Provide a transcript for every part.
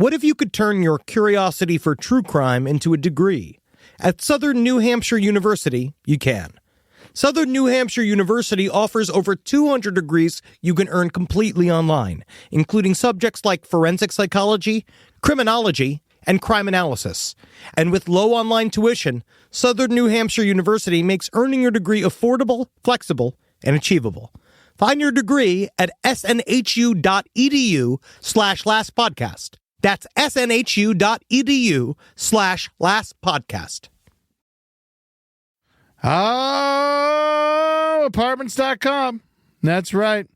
What if you could turn your curiosity for true crime into a degree? At Southern New Hampshire University, you can. Southern New Hampshire University offers over 200 degrees you can earn completely online, including subjects like forensic psychology, criminology, and crime analysis. And with low online tuition, Southern New Hampshire University makes earning your degree affordable, flexible, and achievable. Find your degree at snhu.edu/lastpodcast. That's snhu.edu/lastpodcast. Oh, apartments.com. That's right.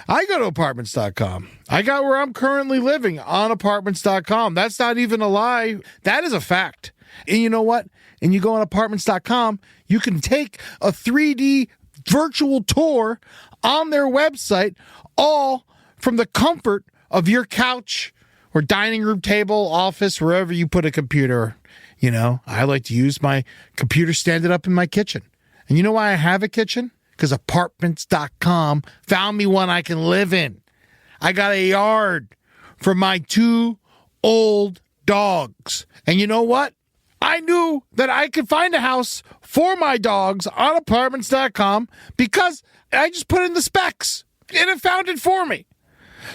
I go to apartments.com. I got where I'm currently living on apartments.com. That's not even a lie. That is a fact. And you know what? And you go on apartments.com, you can take a 3D virtual tour on their website, all from the comfort of your couch or dining room table, office, wherever you put a computer. You know, I like to use my computer standing up in my kitchen. And you know why I have a kitchen? Because apartments.com found me one I can live in. I got a yard for my 2 old dogs. And you know what? I knew that I could find a house for my dogs on apartments.com because I just put in the specs and it found it for me.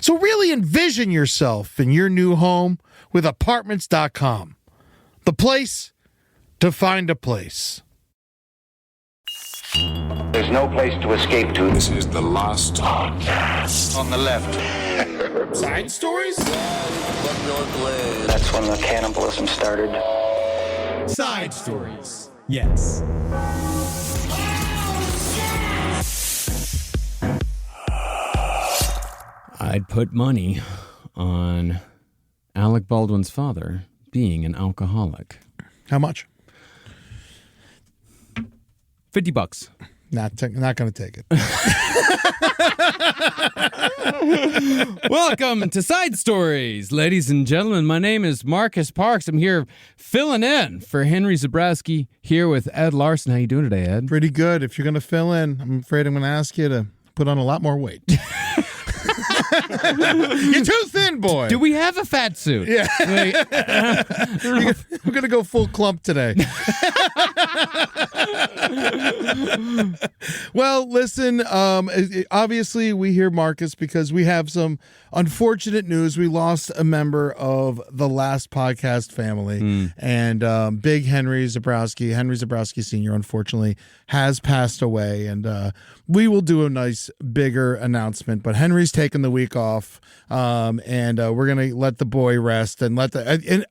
So really envision yourself in your new home with apartments.com. The place to find a place. There's no place to escape to. This is the last podcast. On the left. Side stories? That's when the cannibalism started. Side stories. Yes. I'd put money on Alec Baldwin's father being an alcoholic. How much? $50. Not going to take it. Welcome to Side Stories, ladies and gentlemen. My name is Marcus Parks. I'm here filling in for Henry Zebrowski, here with Ed Larson. How you doing today, Ed? Pretty good. If you're going to fill in, I'm afraid I'm going to ask you to put on a lot more weight. You're too thin, boy. Do we have a fat suit? Yeah. We're going to go full clump today. Well, listen, obviously we hear Marcus because we have some unfortunate news. We lost a member of the last podcast family, and Big Henry Zebrowski Sr., unfortunately, has passed away, and we will do a nice, bigger announcement, but Henry's taken the week off, and we're going to let the boy rest and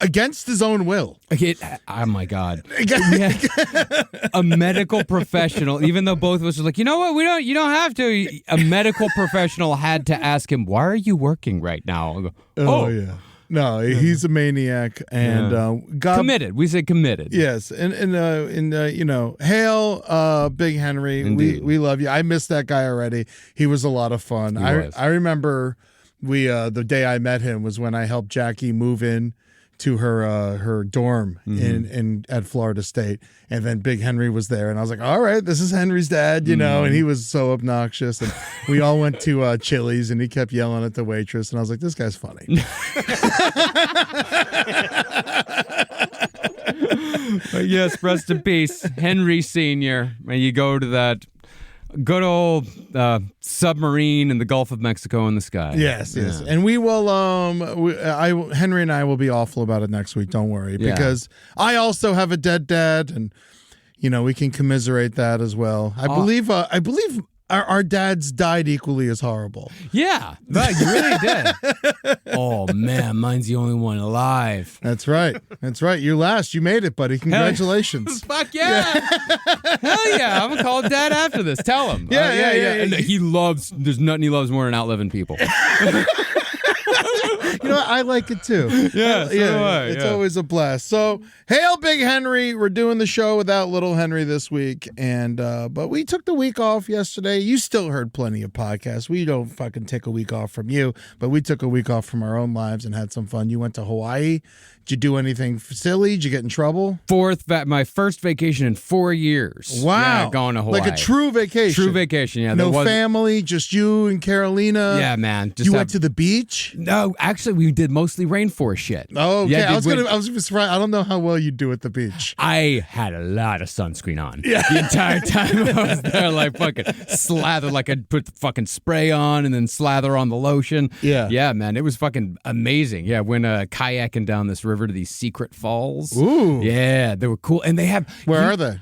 against his own will. Oh, my God. Yeah. A medical professional, even though both of us were like, you know what, you don't have to. A medical professional had to ask him, why are you working right now? I go, oh, yeah. No, he's a maniac, and God, committed. We say committed. Yes, and you know, hail, Big Henry. Indeed. We love you. I missed that guy already. He was a lot of fun. I remember the day I met him was when I helped Jackie move in to her dorm in at Florida State, and then Big Henry was there, and I was like, all right, this is Henry's dad, you know, and he was so obnoxious, and we all went to Chili's, and he kept yelling at the waitress, and I was like, this guy's funny. Yes, rest in peace, Henry Sr. And you go to that good old submarine in the Gulf of Mexico in the sky. Yes. And we will, Henry and I will be awful about it next week, don't worry, because I also have a dead dad, and, you know, we can commiserate that as well. I believe our dads died equally as horrible. Yeah, but you really did. Oh, man, mine's the only one alive. That's right. You're last. You made it, buddy. Congratulations. Fuck yeah. Hell yeah. I'm going to call Dad after this. Tell him. Yeah. And there's nothing he loves more than outliving people. You know what? I like it too. Yeah, so do I. It's always a blast. So, hail Big Henry. We're doing the show without little Henry this week, and but we took the week off yesterday. You still heard plenty of podcasts. We don't fucking take a week off from you, but we took a week off from our own lives and had some fun. You went to Hawaii. Did you do anything silly? Did you get in trouble? My first vacation in 4 years. Wow. Yeah, going to Hawaii. Like a true vacation. True vacation, yeah. No family, just you and Carolina. Yeah, man. You went to the beach? No, actually, actually, we did mostly rainforest shit. Oh, okay. Yeah, I was surprised. I don't know how well you do at the beach. I had a lot of sunscreen on the entire time I was there, like fucking slather, like I'd put the fucking spray on and then slather on the lotion. Yeah, man, it was fucking amazing. Yeah, went kayaking down this river to these secret falls. Ooh. Yeah, they were cool. And they have... Where are they?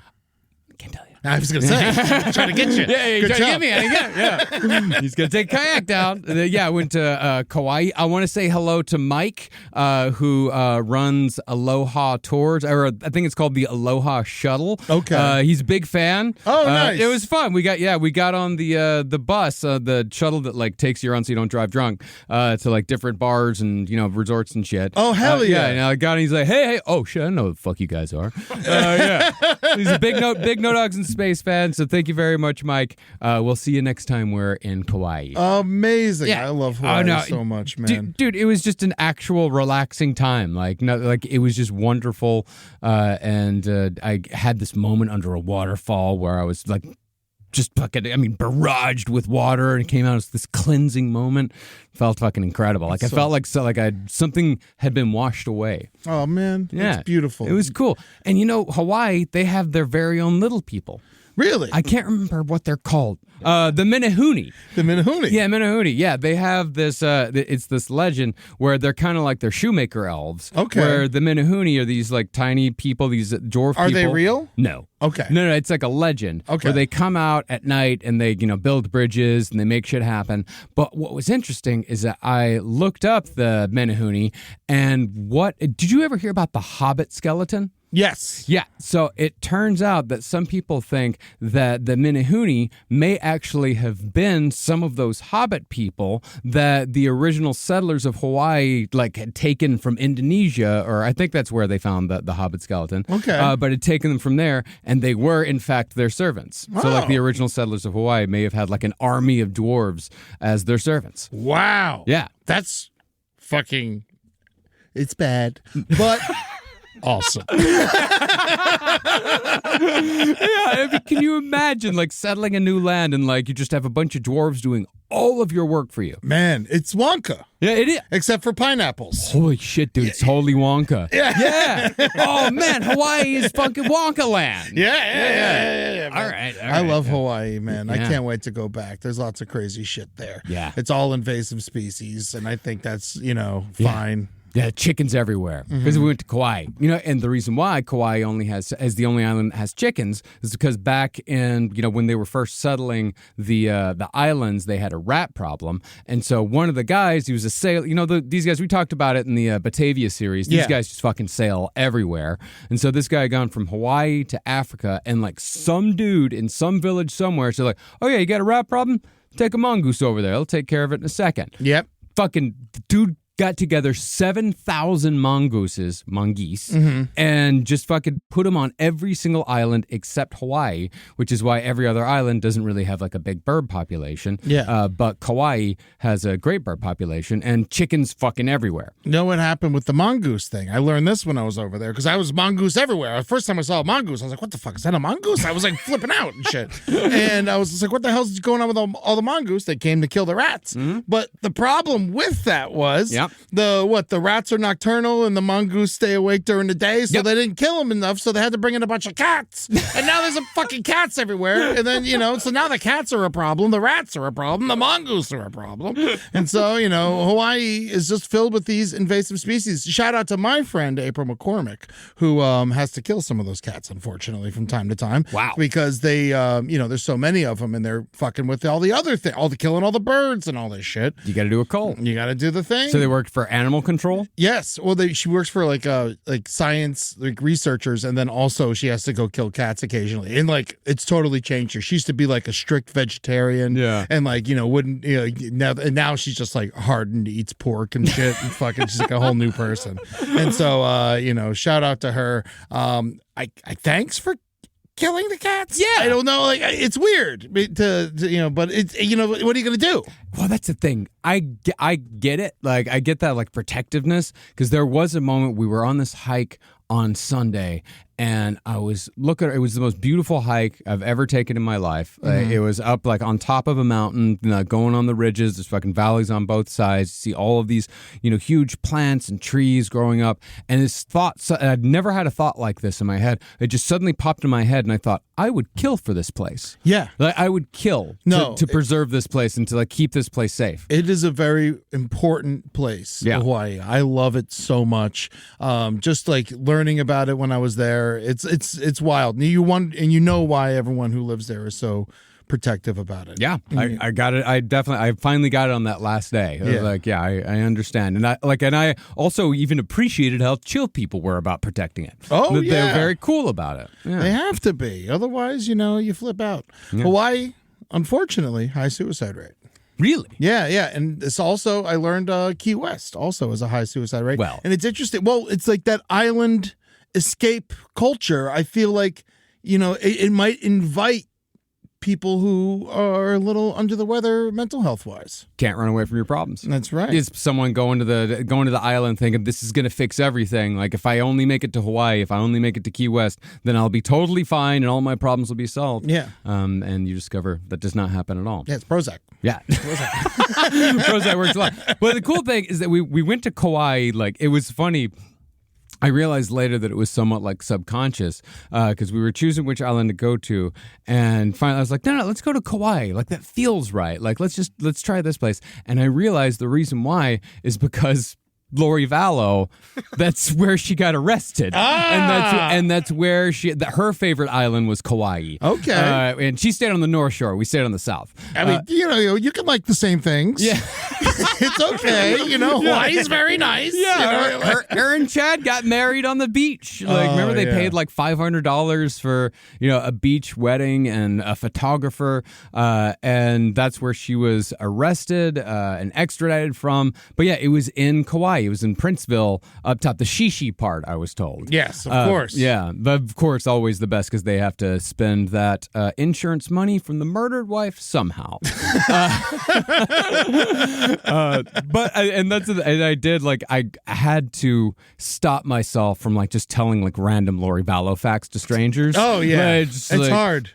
Can't tell you. I was going to say, trying to get you. Yeah, he's Good trying job. to get me. Yeah. He's going to take a kayak down. And then, I went to Kauai. I want to say hello to Mike, who runs Aloha Tours, or I think it's called the Aloha Shuttle. Okay. He's a big fan. Oh, nice. It was fun. We got on the bus, the shuttle that like takes you around so you don't drive drunk, to like different bars and resorts and shit. Oh, hell yeah. And I got on. He's like, hey, oh shit, I know who the fuck you guys are. Yeah. He's a big No Dogs in Space fan, so thank you very much, Mike. We'll see you next time we're in Kauai. Amazing. Yeah. I love Hawaii so much, man. Dude, it was just an actual relaxing time. Like it was just wonderful. And I had this moment under a waterfall where I was like just fucking, barraged with water, and it came out as this cleansing moment. Felt fucking incredible. Like I felt like something had been washed away. Oh man, Yeah, it's beautiful. It was cool. And Hawaii, they have their very own little people. Really? I can't remember what they're called. The Menehune. The Menehune. Yeah, Menehune. Yeah, they have this. It's this legend where they're kind of like their shoemaker elves. Okay. Where the Menehune are these like tiny people, these dwarf people. Are they real? No. Okay. No, it's like a legend. Okay. Where they come out at night and they, build bridges and they make shit happen. But what was interesting is that I looked up the Menehune, and did you ever hear about the Hobbit skeleton? Yes. Yeah, so it turns out that some people think that the Menehune may actually have been some of those Hobbit people that the original settlers of Hawaii had taken from Indonesia, or I think that's where they found the Hobbit skeleton. Okay. But had taken them from there, and they were in fact their servants. So Wow. the original settlers of Hawaii may have had an army of dwarves as their servants. Wow. Yeah. That's fucking. It's bad, but. Awesome. Yeah, can you imagine settling a new land and you just have a bunch of dwarves doing all of your work for you? Man, it's Wonka. Yeah, it is. Except for pineapples. Holy shit, dude! It's totally Wonka. Yeah. Oh man, Hawaii is fucking Wonka land. Yeah. All right. I love Hawaii, man. I Yeah. can't wait to go back. There's lots of crazy shit there. Yeah. It's all invasive species, and I think that's, fine. Yeah, chickens everywhere. Because we went to Kauai. And the reason why Kauai as the only island that has chickens is because back in, when they were first settling the islands, they had a rat problem. And so one of the guys, he was a sailor, these guys, we talked about it in the Batavia series. These guys just fucking sail everywhere. And so this guy had gone from Hawaii to Africa, and some dude in some village somewhere said oh yeah, you got a rat problem? Take a mongoose over there. He'll take care of it in a second. Yep. Fucking dude got together 7,000 mongoose, and just fucking put them on every single island except Hawaii, which is why every other island doesn't really have a big bird population. Yeah. But Kauai has a great bird population, and chickens fucking everywhere. You know what happened with the mongoose thing? I learned this when I was over there, because I was mongoose everywhere. The first time I saw a mongoose, I was like, what the fuck, is that a mongoose? I was flipping out and shit. And I was just like, what the hell's going on with all the mongoose? They came to kill the rats. Mm-hmm. But the problem with that was... Yep. The rats are nocturnal and the mongoose stay awake during the day, so Yep. they didn't kill them enough, so they had to bring in a bunch of cats. And now there's fucking cats everywhere. And then, so now the cats are a problem, the rats are a problem, the mongoose are a problem. And so, Hawaii is just filled with these invasive species. Shout out to my friend April McCormick, who has to kill some of those cats, unfortunately, from time to time. Wow. Because they, there's so many of them, and they're fucking with all the other things, killing all the birds and all this shit. You got to do a cult. You got to do the thing. So they worked for animal control? Yes. Well, she works for science researchers, and then also she has to go kill cats occasionally. And it's totally changed her. She used to be a strict vegetarian. Yeah. And wouldn't now she's just hardened, eats pork and shit, and fucking she's a whole new person. And so shout out to her. I thanks for killing the cats. Yeah. I don't know. It's weird to but it's, what are you going to do? Well, that's the thing. I get it. I get that protectiveness, because there was a moment we were on this hike on Sunday, and I was looking. It was the most beautiful hike I've ever taken in my life. It was up like on top of a mountain, going on the ridges. There's fucking valleys on both sides. You see all of these, huge plants and trees growing up. And this thought, I'd never had a thought like this in my head. It just suddenly popped in my head, and I thought, I would kill for this place. Yeah. Like, I would kill to preserve this place and to like keep this place safe. It is a very important place, Hawaii. I love it so much. Just like learning about it when I was there, it's wild. You know why everyone who lives there is so protective about it. Yeah, I got it. I finally got it on that last day. I was like, I understand. And I also even appreciated how chill people were about protecting it. Oh, They were very cool about it. Yeah. They have to be. Otherwise, you flip out. Yeah. Hawaii, unfortunately, high suicide rate. Really? Yeah. And it's also, I learned Key West also has a high suicide rate. Well. And it's interesting. Well, it's like that island escape culture. I feel like, it might invite people who are a little under the weather mental health wise. Can't run away from your problems. That's right. It's someone going to the island thinking this is going to fix everything. Like, if I only make it to Hawaii, if I only make it to Key West, then I'll be totally fine and all my problems will be solved. Yeah. And you discover that does not happen at all. Yeah, it's Prozac. Yeah. Prozac works a lot. But the cool thing is that we went to Kauai. Like, it was funny. I realized later that it was somewhat like subconscious because we were choosing which island to go to, and finally I was like, no, let's go to Kauai. Like, that feels right. Like, let's try this place. And I realized the reason why is because Lori Vallow, that's where she got arrested. And that's where her favorite island was Kauai. Okay. And she stayed on the North Shore. We stayed on the South. I mean, you can like the same things. Yeah. It's okay. Hawaii's very nice. Yeah. Her and Chad got married on the beach. Like, remember they paid like $500 for, a beach wedding and a photographer. And that's where she was arrested and extradited from. But yeah, it was in Kauai. It was in Princeville, up top, the Shishi part, I was told. Yes, of course. Yeah, but of course, always the best because they have to spend that insurance money from the murdered wife somehow. I had to stop myself from like just telling like random Lori Vallow facts to strangers. Oh yeah, it's hard.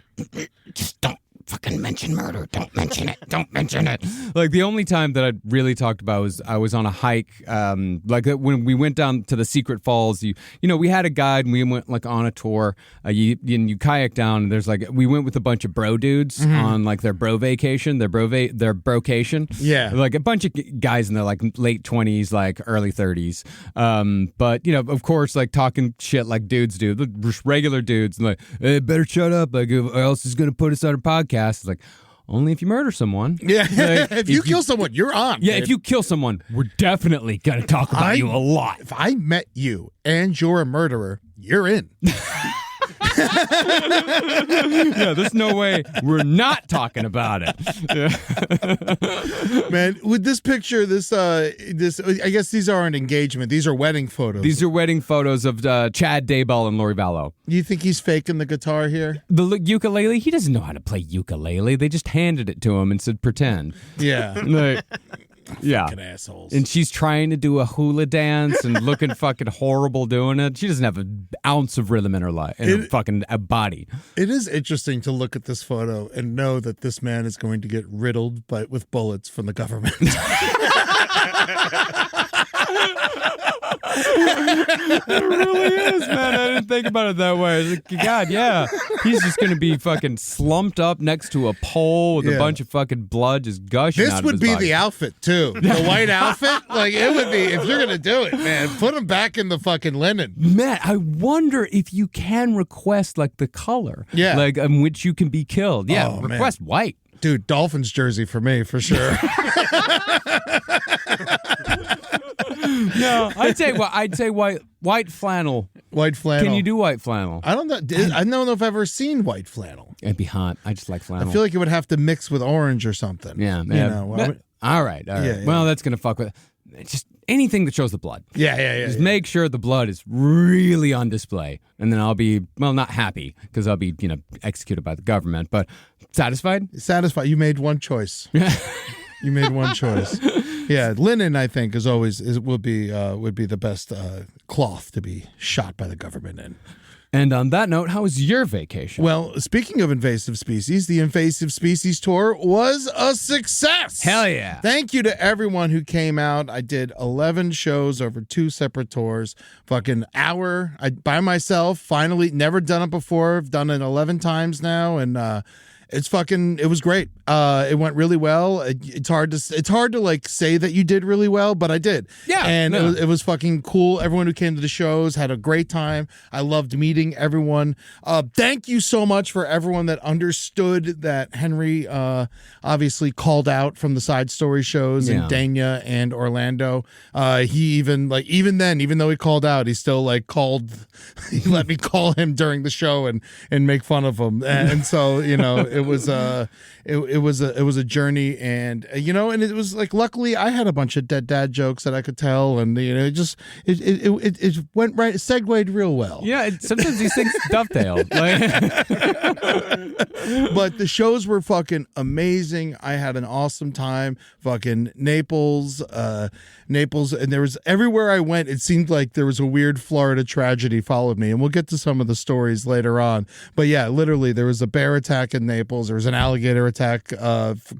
Just don't fucking mention murder. Don't mention it. Don't mention it. Like, the only time that I really talked about was I was on a hike. Like when we went down to the Secret Falls, we had a guide and we went like on a tour. You kayak down. And there's like, we went with a bunch of bro dudes on like their bro vacation, their brocation. Yeah, like a bunch of guys in their like late 20s, like early 30s. But of course, like talking shit like dudes do, just regular dudes, and like, hey, better shut up, like, or else it's gonna put us on a podcast. It's like, only if you murder someone. Yeah. Like, if you kill someone, you're on. Yeah, dude. If you kill someone, we're definitely going to talk about you a lot. If I met you and you're a murderer, you're in. Yeah, there's no way we're not talking about it. Yeah. Man, with this picture, this I guess these aren't engagement. These are wedding photos. These are wedding photos of Chad Daybell and Lori Vallow. You think he's faking the guitar here? The ukulele? He doesn't know how to play ukulele. They just handed it to him and said, pretend. Yeah. Like, yeah. Fucking assholes. And she's trying to do a hula dance and looking fucking horrible doing it. She doesn't have an ounce of rhythm in her life, in her fucking body. It is interesting to look at this photo and know that this man is going to get riddled with bullets from the government. It really is, man. I didn't think about it that way. I was like, God, yeah. He's just going to be fucking slumped up next to a pole with a bunch of fucking blood just gushing out of his body. This would be the outfit, too. The white outfit? Like, it would be, if you're going to do it, man, put him back in the fucking linen. Matt, I wonder if you can request, like, the color. Yeah. Like, in which you can be killed. Yeah, request white. Dude, Dolphins jersey for me, for sure. No, I'd say white flannel. White flannel. Can you do white flannel? I don't know. I don't know if I've ever seen white flannel. It'd be hot. I just like flannel. I feel like it would have to mix with orange or something. Yeah, all right. Yeah. Well, that's gonna fuck with just anything that shows the blood. Yeah. Just make sure the blood is really on display, and then I'll be not happy because I'll be executed by the government, but satisfied. Satisfied. You made one choice. You made one choice. Yeah, linen, I think, would be the best cloth to be shot by the government in. And on that note, how was your vacation? Well, speaking of invasive species, the invasive species tour was a success. Hell yeah. Thank you to everyone who came out. I did 11 shows over 2 separate tours. Fucking hour by myself. Finally, never done it before. I've done it 11 times now, and it was great. It went really well. It's hard to like say that you did really well, but I did. Yeah. And it was fucking cool. Everyone who came to the shows had a great time. I loved meeting everyone. Thank you so much for everyone that understood that Henry obviously called out from the side story shows in Dania and Orlando. He even though he called out, he still like called. He let me call him during the show and make fun of him. And so it was a journey, and and it was like, luckily I had a bunch of dead dad jokes that I could tell, and it went right, it segued real well. Yeah, sometimes these things dovetail. But the shows were fucking amazing. I had an awesome time. Fucking Naples, and there was, everywhere I went, it seemed like there was a weird Florida tragedy followed me, and we'll get to some of the stories later on. But yeah, literally, there was a bear attack in Naples. There was an alligator attack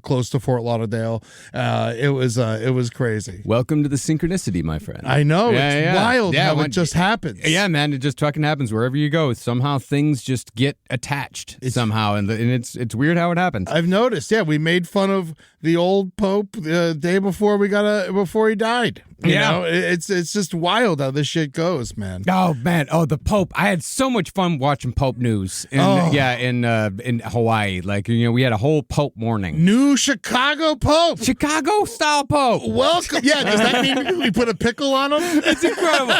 close to Fort Lauderdale. It was crazy. Welcome to the synchronicity, my friend. I know. It's wild how it just happens. Yeah, man, it just fucking happens wherever you go. Somehow things just get attached somehow, and it's weird how it happens. I've noticed. Yeah, we made fun of the old Pope the day before before he died. You know, it's just wild how this shit goes, man. Oh man, the Pope. I had so much fun watching Pope news. In Hawaii, like we had a whole Pope morning. New Chicago Pope, Chicago style Pope. Welcome. Yeah, does that mean we put a pickle on him? It's incredible.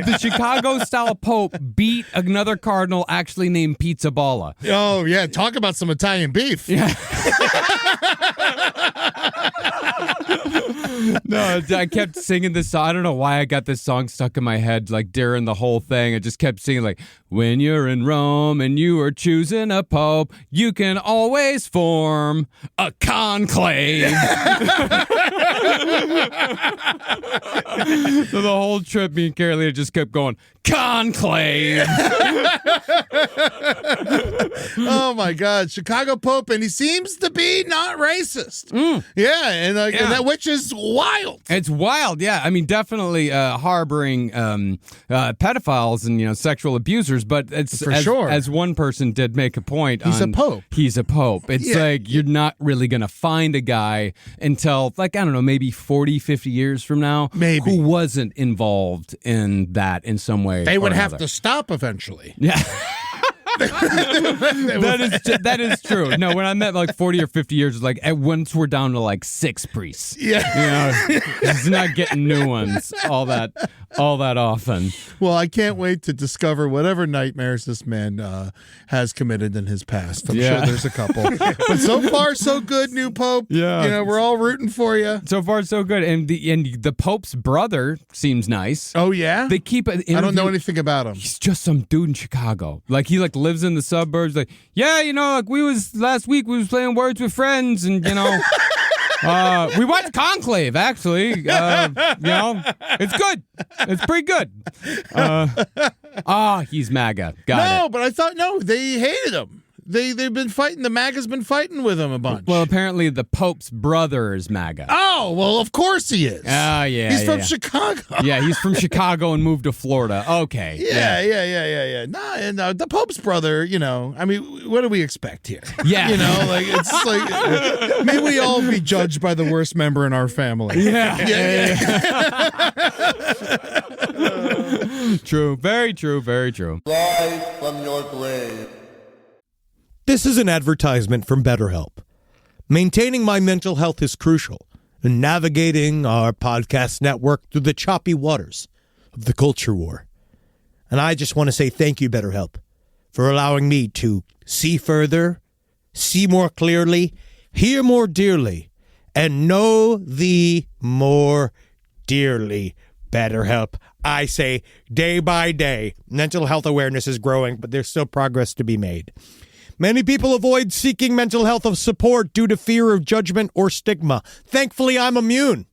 The Chicago style Pope beat another cardinal actually named Pizza Balla. Oh yeah, talk about some Italian beef. Yeah. No, I kept singing this song. I don't know why I got this song stuck in my head, like during the whole thing. I just kept singing, like, when you're in Rome and you are choosing a pope, you can always form a conclave. So the whole trip, me and Carolina just kept going, conclave. Oh my God, Chicago Pope, and he seems to be not racist. Yeah, and that, which is wild. It's wild, yeah. I mean, definitely harboring pedophiles and sexual abusers, but it's for sure. As one person did make a point, he's a pope. He's a pope. It's like you're not really gonna find a guy until, like, I don't know, maybe 40, 50 years from now, maybe, who wasn't involved in that in some way. They would have to stop eventually. Yeah. That is true. No, when I met like 40 or 50 years, it's like once we're down to like 6 priests. Yeah, he's not getting new ones all that often. Well, I can't wait to discover whatever nightmares this man has committed in his past. I'm sure there's a couple, but so far so good. New Pope. Yeah, we're all rooting for you. So far so good, and the Pope's brother seems nice. Oh yeah, they keep. I don't know anything about him. He's just some dude in Chicago. Like he lives in the suburbs. Like like last week we was playing Words with Friends, and we watched Conclave, actually. It's good. It's pretty good. He's MAGA. Got it. But I thought, they hated him. They've been fighting. The MAGA's been fighting with him a bunch. Well, apparently the Pope's brother is MAGA. Oh, well, of course he is. Oh, yeah. He's from Chicago. Yeah, he's from Chicago and moved to Florida. Okay. Yeah. Nah, and the Pope's brother, I mean, what do we expect here? Yeah. It's like, may we all be judged by the worst member in our family. Yeah. True. Very true. Very true. Rise from your grave. This is an advertisement from BetterHelp. Maintaining my mental health is crucial in navigating our podcast network through the choppy waters of the culture war. And I just want to say thank you, BetterHelp, for allowing me to see further, see more clearly, hear more dearly, and know thee more dearly. BetterHelp. I say day by day, mental health awareness is growing, but there's still progress to be made. Many people avoid seeking mental health support due to fear of judgment or stigma. Thankfully, I'm immune.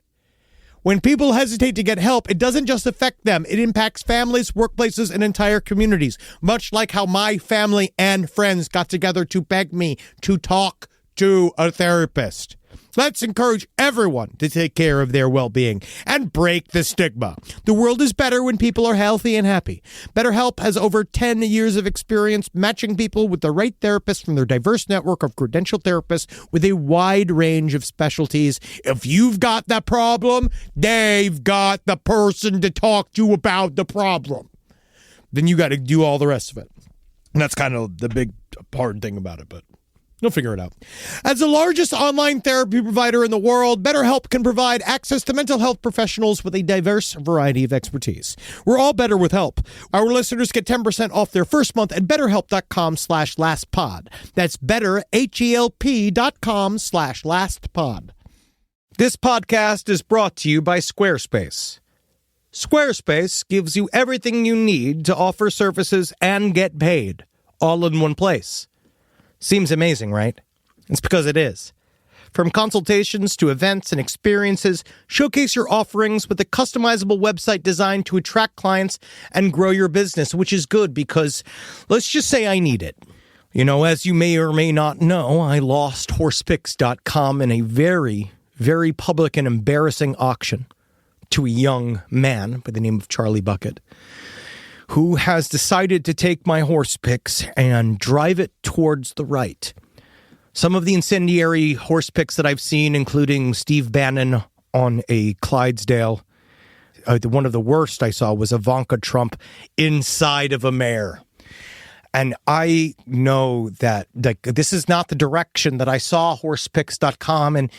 When people hesitate to get help, it doesn't just affect them. It impacts families, workplaces, and entire communities, much like how my family and friends got together to beg me to talk to a therapist. Let's encourage everyone to take care of their well-being and break the stigma. The world is better when people are healthy and happy. BetterHelp has over 10 years of experience matching people with the right therapist from their diverse network of credentialed therapists with a wide range of specialties. If you've got that problem, they've got the person to talk to about the problem. Then you got to do all the rest of it. And that's kind of the big hard thing about it, but you'll figure it out. As the largest online therapy provider in the world, BetterHelp can provide access to mental health professionals with a diverse variety of expertise. We're all better with help. Our listeners get 10% off their first month at BetterHelp.com/lastpod. That's BetterHelp.com/lastpod. This podcast is brought to you by Squarespace. Squarespace gives you everything you need to offer services and get paid, all in one place. Seems amazing, right? It's because it is. From consultations to events and experiences, showcase your offerings with a customizable website designed to attract clients and grow your business, which is good because let's just say I need it. You know, as you may or may not know, I lost horsepicks.com in a very, very public and embarrassing auction to a young man by the name of Charlie Bucket, who has decided to take my horse picks and drive it towards the right. Some of the incendiary horse picks that I've seen, including Steve Bannon on a Clydesdale. One of the worst I saw was Ivanka Trump inside of a mare. And I know that this is not the direction that I saw horsepicks.com. And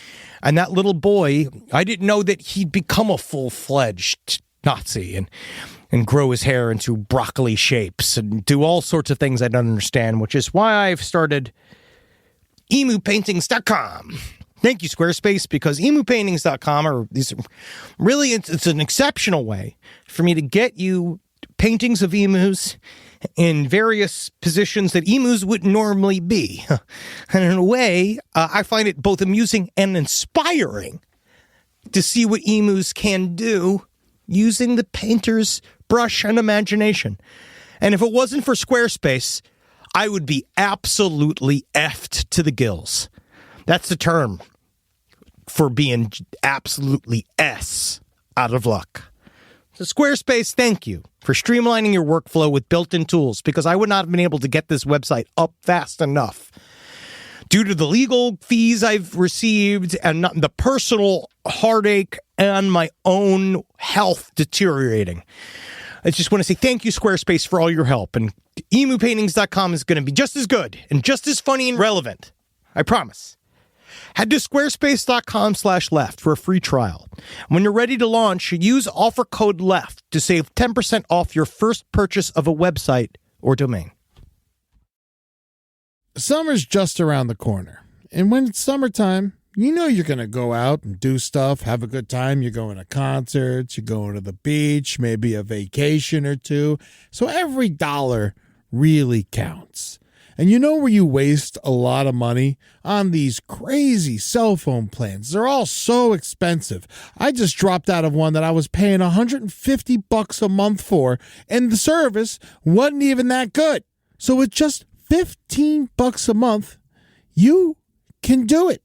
that little boy, I didn't know that he'd become a full-fledged Nazi and grow his hair into broccoli shapes and do all sorts of things I don't understand, which is why I've started emupaintings.com. Thank you, Squarespace, because emupaintings.com it's an exceptional way for me to get you paintings of emus in various positions that emus wouldn't normally be. And in a way, I find it both amusing and inspiring to see what emus can do using the painter's brush and imagination. And if it wasn't for Squarespace, I would be absolutely effed to the gills. That's the term for being absolutely S out of luck. So Squarespace, thank you for streamlining your workflow with built-in tools, because I would not have been able to get this website up fast enough due to the legal fees I've received and the personal heartache and my own health deteriorating. I just want to say thank you, Squarespace, for all your help. And emupaintings.com is going to be just as good and just as funny and relevant. I promise. Head to squarespace.com/left for a free trial. When you're ready to launch, use offer code LEFT to save 10% off your first purchase of a website or domain. Summer's just around the corner. And when it's summertime, you know you're going to go out and do stuff, have a good time. You're going to concerts, you're going to the beach, maybe a vacation or two. So every dollar really counts. And you know where you waste a lot of money? On these crazy cell phone plans. They're all so expensive. I just dropped out of one that I was paying $150 a month for, and the service wasn't even that good. So with just $15 a month, you can do it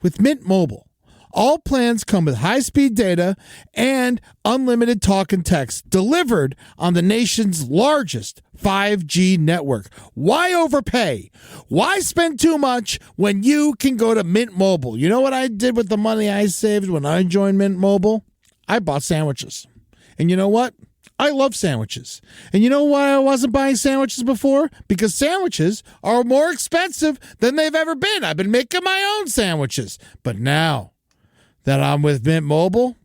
with Mint Mobile. All plans come with high-speed data and unlimited talk and text delivered on the nation's largest 5G network. Why overpay? Why spend too much when you can go to Mint Mobile? You know what I did with the money I saved when I joined Mint Mobile? I bought sandwiches. And you know what? I love sandwiches. And you know why I wasn't buying sandwiches before? Because sandwiches are more expensive than they've ever been. I've been making my own sandwiches. But now that I'm with Mint Mobile,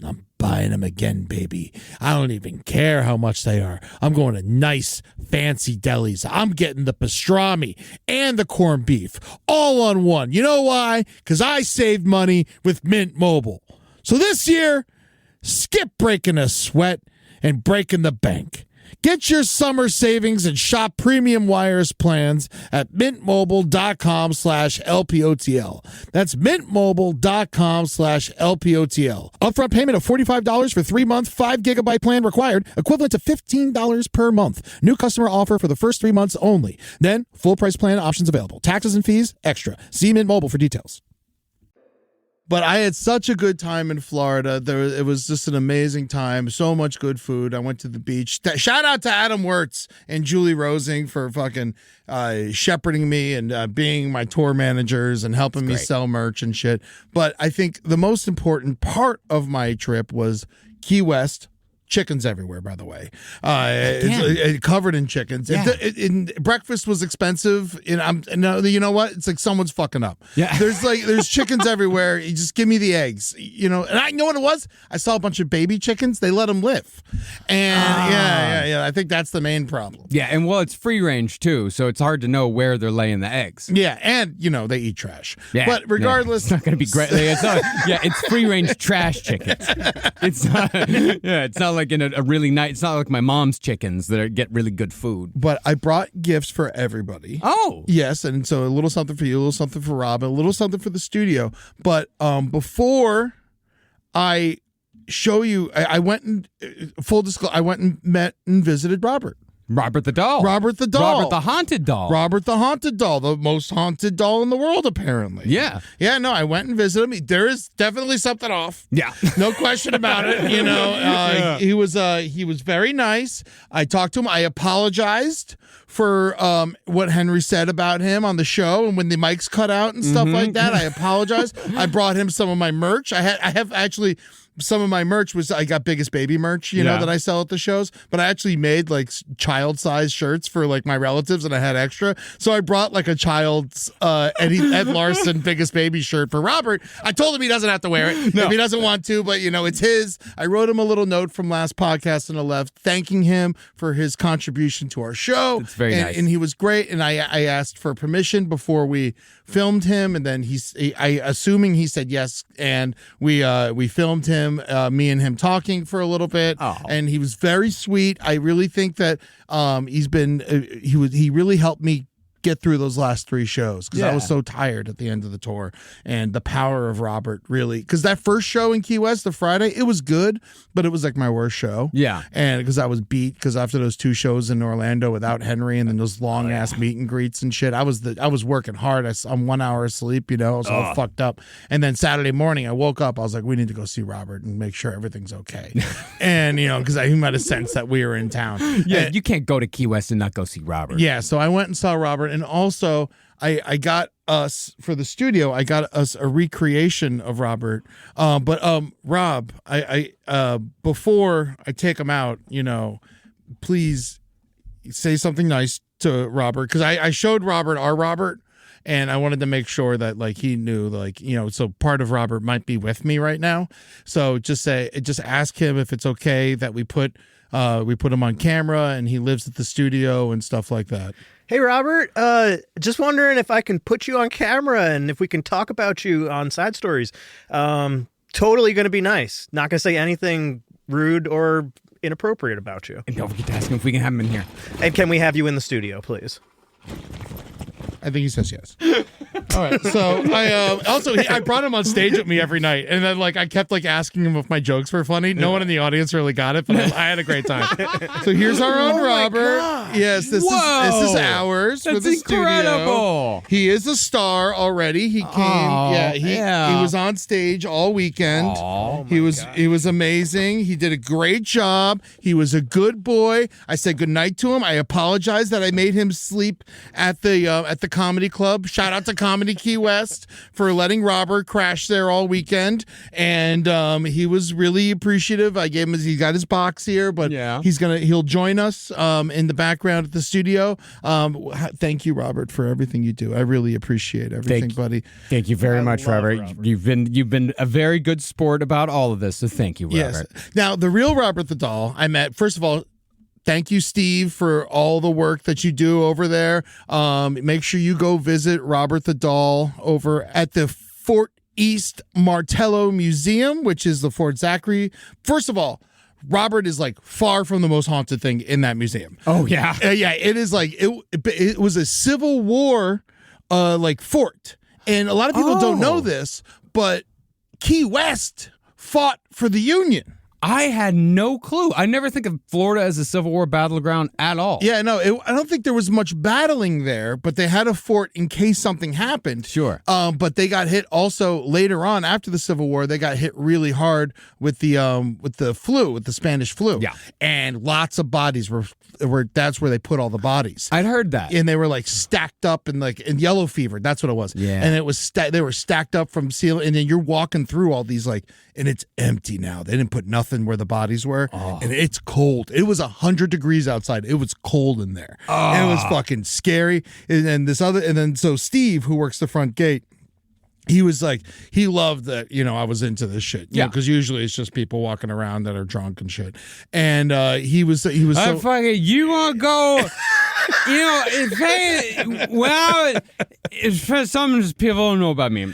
I'm buying them again, baby. I don't even care how much they are. I'm going to nice, fancy delis. I'm getting the pastrami and the corned beef all on one. You know why? Because I saved money with Mint Mobile. So this year, skip breaking a sweat and breaking the bank Get your summer savings and shop premium wireless plans at mintmobile.com/LPOTL. That's mintmobile.com/LPOTL. Upfront payment of $45 for 3-month, 5-gigabyte plan required, equivalent to $15 per month. New customer offer for the first 3 months only. Then, full price plan options available. Taxes and fees extra. See Mint Mobile for details. But I had such a good time in Florida. It was just an amazing time. So much good food. I went to the beach. Shout out to Adam Wirtz and Julie Rosing for fucking shepherding me and being my tour managers and helping me sell merch and shit. But I think the most important part of my trip was Key West. Chickens everywhere, by the way. It's covered in chickens. Yeah. Breakfast was expensive. You know what? It's like someone's fucking up. Yeah. There's chickens everywhere. You just give me the eggs. And I know what it was. I saw a bunch of baby chickens. They let them live, and yeah. I think that's the main problem. Yeah, and well, it's free range too, so it's hard to know where they're laying the eggs. Yeah, and they eat trash. Yeah, but regardless, it's not going to be great. It's free range trash chickens. It's not. Yeah, it's not like in a really nice. It's not like my mom's chickens that get really good food. But I brought gifts for everybody. Oh, yes, and so a little something for you, a little something for Rob, and a little something for the studio. But before I show you, I went and full disclosure, I went and met and visited Robert the doll. Robert the haunted doll. Robert the haunted doll, the most haunted doll in the world, apparently. Yeah. Yeah, no, I went and visited him. There is definitely something off. Yeah. No question about it. He was very nice. I talked to him. I apologized for what Henry said about him on the show and when the mics cut out and stuff like that. I apologized. I brought him some of my merch. I have actually some of my merch was I got Biggest Baby merch, that I sell at the shows, but I actually made like child-size shirts for like my relatives and I had extra. So I brought like a child's Ed Larson Biggest Baby shirt for Robert. I told him he doesn't have to wear it if he doesn't want to, but it's his. I wrote him a little note from last podcast on the left thanking him for his contribution to our show. It's very nice. And he was great. And I asked for permission before we filmed him, and then assuming he said yes, and we filmed him. Me and him talking for a little bit, and he was very sweet. I really think that he really helped me get through those last 3 shows because I was so tired at the end of the tour, and the power of Robert really, because that first show in Key West, the Friday, it was good, but it was like my worst show. Yeah. And because I was beat, because after those 2 shows in Orlando without Henry and then those long ass meet and greets and shit, I was working hard. I'm 1 hour of sleep, I was all fucked up. And then Saturday morning I woke up, I was like, we need to go see Robert and make sure everything's okay. And because he might have sensed that we were in town. Yeah, you can't go to Key West and not go see Robert. Yeah, so I went and saw Robert. And also, I got us for the studio. I got us a recreation of Robert. But Rob, I before I take him out, please say something nice to Robert, because I showed Robert our Robert, and I wanted to make sure that he knew so part of Robert might be with me right now. So just ask him if it's okay that we put him on camera and he lives at the studio and stuff like that. Hey, Robert, just wondering if I can put you on camera and if we can talk about you on Side Stories. Totally going to be nice. Not going to say anything rude or inappropriate about you. And don't forget to ask him if we can have him in here. And can we have you in the studio, please? I think he says yes. All right. So I brought him on stage with me every night, and then I kept asking him if my jokes were funny. No one in the audience really got it, but I had a great time. So here's our own Robert. Yes, this is ours for the incredible. Studio. He is a star already. He came. He was on stage all weekend. He was amazing. He did a great job. He was a good boy. I said goodnight to him. I apologize that I made him sleep at the comedy club. Shout out to Comedy Key West for letting Robert crash there all weekend, and he was really appreciative. I gave him he got his box here, but he'll join us in the background at the studio. Thank you, Robert, for everything you do. I really appreciate everything, buddy. Thank you very much, Robert. You've been a very good sport about all of this, so thank you, Robert. Yes. Now, the real Robert the doll I met, first of all, thank you, Steve, for all the work that you do over there. Make sure you go visit Robert the Doll over at the Fort East Martello Museum, which is the Fort Zachary. First of all, Robert is like far from the most haunted thing in that museum. Oh yeah. Yeah, it is like it was a Civil War like fort. And a lot of people don't know this, but Key West fought for the Union. I had no clue. I never think of Florida as a Civil War battleground at all. Yeah, no, I don't think there was much battling there, but they had a fort in case something happened. Sure. But they got hit also later on after the Civil War. They got hit really hard with the flu, with the Spanish flu. Yeah. And lots of bodies were that's where they put all the bodies. I'd heard that. And they were like stacked up in yellow fever. That's what it was. Yeah. And it was they were stacked up from ceiling, and then you're walking through all these and it's empty now. They didn't put nothing where the bodies were, and it's cold. It was 100 degrees outside. It was cold in there. And it was fucking scary. And then so Steve, who works the front gate, he was like, he loved that, I was into this shit. Because usually it's just people walking around that are drunk and shit. And he was so. Fucking, you want to go, it's for some people don't know about me.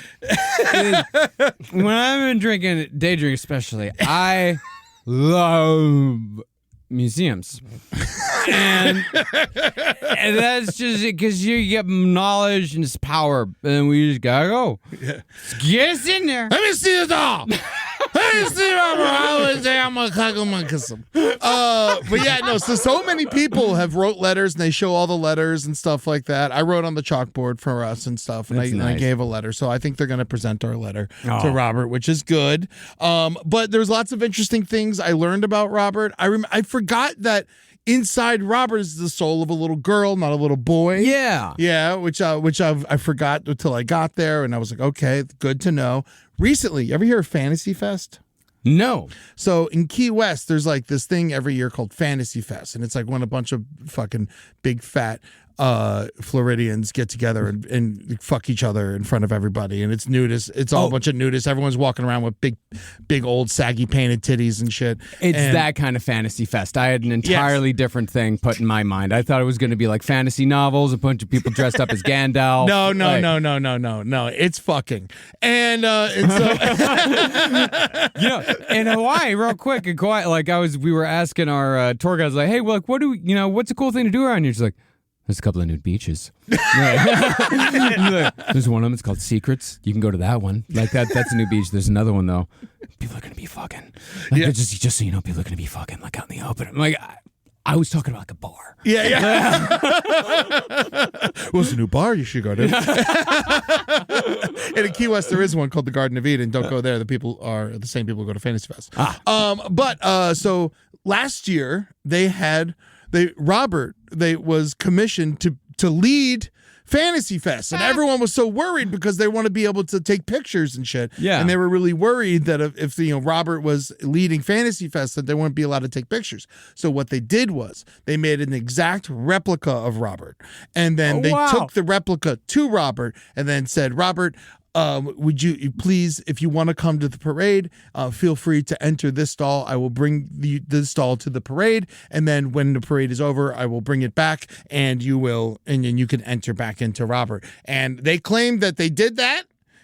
When I've been drinking, day drinking especially, I love museums. And that's just because you get knowledge and it's power, and we just gotta go. Yeah. Get us in there. Let me see the doll. Let me see I'm gonna cuckle and kiss him. But yeah, no. So many people have wrote letters, and they show all the letters and stuff like that. I wrote on the chalkboard for us and stuff, and I gave a letter. So I think they're gonna present our letter to Robert, which is good. But there's lots of interesting things I learned about Robert. I forgot that inside Robert is the soul of a little girl, not a little boy. Yeah, which I forgot until I got there, and I was like, okay, good to know. Recently, you ever hear of Fantasy Fest? No. So in Key West, there's like this thing every year called Fantasy Fest, and it's like when a bunch of fucking big fat Floridians get together and fuck each other in front of everybody, and it's nudist. It's all a bunch of nudists. Everyone's walking around with big old saggy painted titties and shit. It's that kind of fantasy fest. I had an entirely different thing put in my mind. I thought it was going to be like fantasy novels, a bunch of people dressed up as Gandalf. No. It's fucking and so in Hawaii, real quick and quiet. Like we were asking our tour guides, like, hey, well, what do we, what's a cool thing to do around here? She's like, there's a couple of nude beaches. There's one of them. It's called Secrets. You can go to that one. Like that's a new beach. There's another one though. People are gonna be fucking. Just so you know, people are gonna be fucking like out in the open. I'm like, I was talking about like a bar. Yeah. What's a new bar you should go to? And in Key West, there is one called the Garden of Eden. Don't go there. The people are the same people who go to Fantasy Fest. So last year Robert was commissioned to lead Fantasy Fest, and everyone was so worried because they want to be able to take pictures and shit. Yeah, and they were really worried that if Robert was leading Fantasy Fest, that they wouldn't be allowed to take pictures. So what they did was they made an exact replica of Robert, and then they took the replica to Robert, and then said, Robert, would you please, if you want to come to the parade, feel free to enter this stall. I will bring this stall to the parade, and then when the parade is over, I will bring it back, and you can enter back into Robert. And they claimed that they did that.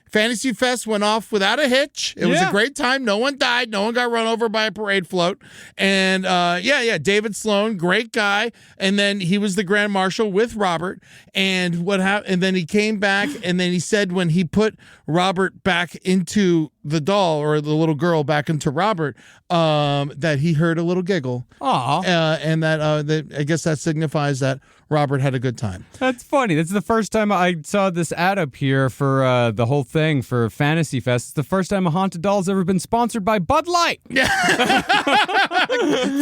Fantasy Fest went off without a hitch. It was a great time. No one died. No one got run over by a parade float. And David Sloan, great guy. And then he was the Grand Marshal with Robert. And what happened? And then he came back, and then he said when he put Robert back into the doll, or the little girl back into Robert, that he heard a little giggle. And that I guess that signifies that Robert had a good time. That's funny. That's the first time I saw this ad up here for the whole thing for Fantasy Fest. It's the first time a haunted doll's ever been sponsored by Bud Light. Yeah.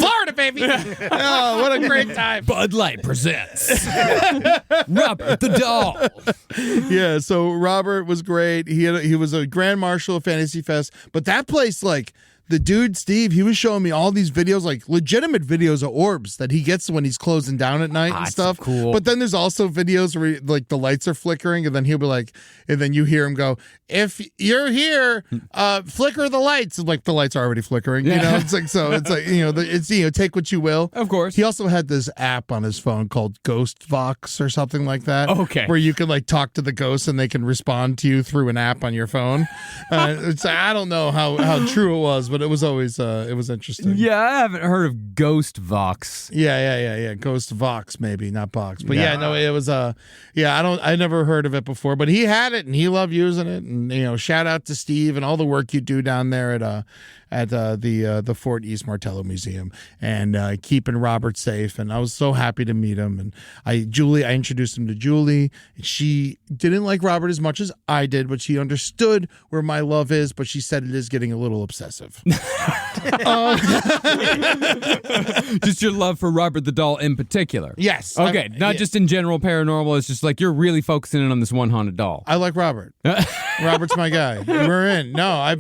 Florida, baby. Oh, what a great time. Bud Light presents Robert the Doll. Yeah, so Robert was great. He was a Grand Marshal of Fantasy Fest, but that place, like, the dude, Steve, he was showing me all these videos, like legitimate videos of orbs that he gets when he's closing down at night and stuff. Cool. But then there's also videos where like the lights are flickering, and then he'll be like, and then you hear him go, if you're here, flicker the lights. And like the lights are already flickering, It's like, so it's like, take what you will. Of course. He also had this app on his phone called Ghost Vox or something like that. Okay. Where you can like talk to the ghosts and they can respond to you through an app on your phone. I don't know how true it was, but it was always it was interesting. Yeah, I haven't heard of Ghost Vox. Yeah. Ghost Vox, maybe, not Box. But no, it was I never heard of it before, but he had it and he loved using it. And shout out to Steve and all the work you do down there at the Fort East Martello Museum and keeping Robert safe. And I was so happy to meet him. And I introduced him to Julie. She didn't like Robert as much as I did, but she understood where my love is, but she said it is getting a little obsessive. Just your love for Robert the doll in particular. Yes. Okay, not just in general paranormal. It's just like you're really focusing in on this one haunted doll. I like Robert. Robert's my guy. We're in. No,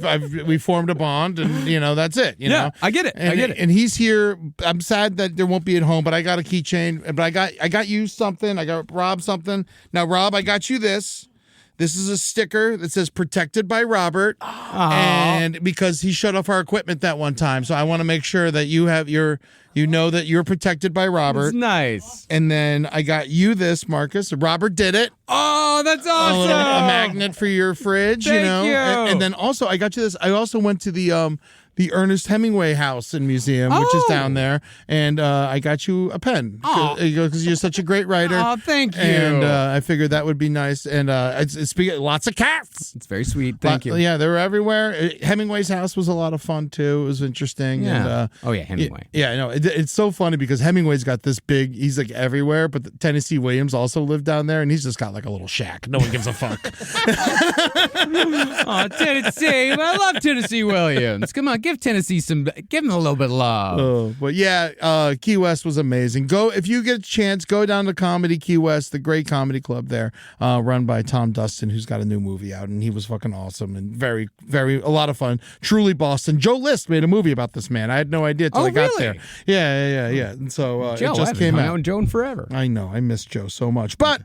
we formed a bond, and that's it. You know, I get it. And he's here. I'm sad that there won't be at home, but I got a keychain. But I got you something. I got Rob something. Now, Rob, I got you this. This is a sticker that says "Protected by Robert," and because he shut off our equipment that one time, so I want to make sure that you know that you're protected by Robert. That's nice. And then I got you this, Marcus. Robert did it. Oh, that's awesome! A magnet for your fridge. Thank you. And then also I got you this. I also went to the Ernest Hemingway House and Museum, which is down there, and I got you a pen because you're such a great writer. Oh, thank you. And I figured that would be nice. And it's lots of cats. It's very sweet. Thank you. Yeah, they were everywhere. Hemingway's house was a lot of fun too. It was interesting. Yeah. And, Hemingway. Yeah, I know. It's so funny because Hemingway's got this big. He's like everywhere, but Tennessee Williams also lived down there, and he's just got like a little shack. No one gives a fuck. Oh, Tennessee! I love Tennessee Williams. Come on, give him a little bit of love. Oh, but yeah, Key West was amazing. If you get a chance, go down to Comedy Key West, the great comedy club there, run by Tom Dustin, who's got a new movie out, and he was fucking awesome and very, very a lot of fun. Truly Boston. Joe List made a movie about this man. I had no idea till I got there. Yeah. And so Joe, it just came out. Joe in forever. I know. I miss Joe so much. But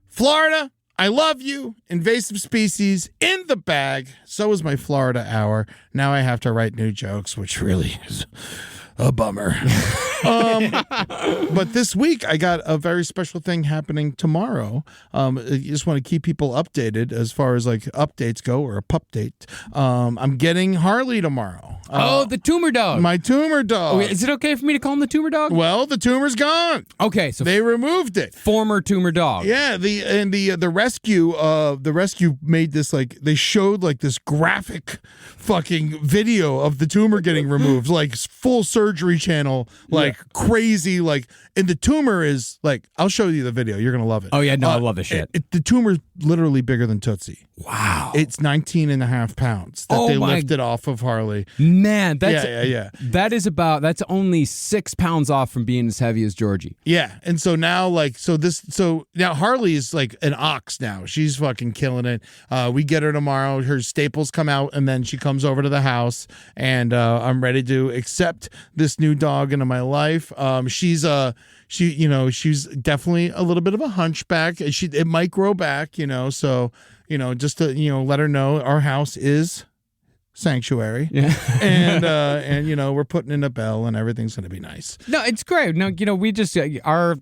Florida, I love you. Invasive species in the bag. So is my Florida hour. Now I have to write new jokes, which really is a bummer. But this week I got a very special thing happening tomorrow. I just want to keep people updated as far as like updates go, or a pup date. I'm getting Harley tomorrow. The tumor dog. My tumor dog. Oh, is it okay for me to call him the tumor dog? Well, the tumor's gone. Okay, so they removed it. Former tumor dog. Yeah, the rescue made this, like, they showed like this graphic fucking video of the tumor getting removed, like full surgery channel, like crazy, like, and the tumor is like, I'll show you the video. You're gonna love it. Oh yeah, no, I love this shit. The tumor's literally bigger than Tootsie. Wow. It's 19.5 pounds that they lifted off of Harley. Man, that's That's only 6 pounds off from being as heavy as Georgie. Yeah. And so now, like, now Harley is like an ox now. She's fucking killing it. We get her tomorrow. Her staples come out, and then she comes over to the house, and I'm ready to accept this new dog into my life. She's definitely a little bit of a hunchback. It might grow back, so just to let her know our house is sanctuary. Yeah. and we're putting in a bell, and everything's going to be nice. No, it's great. No, we just our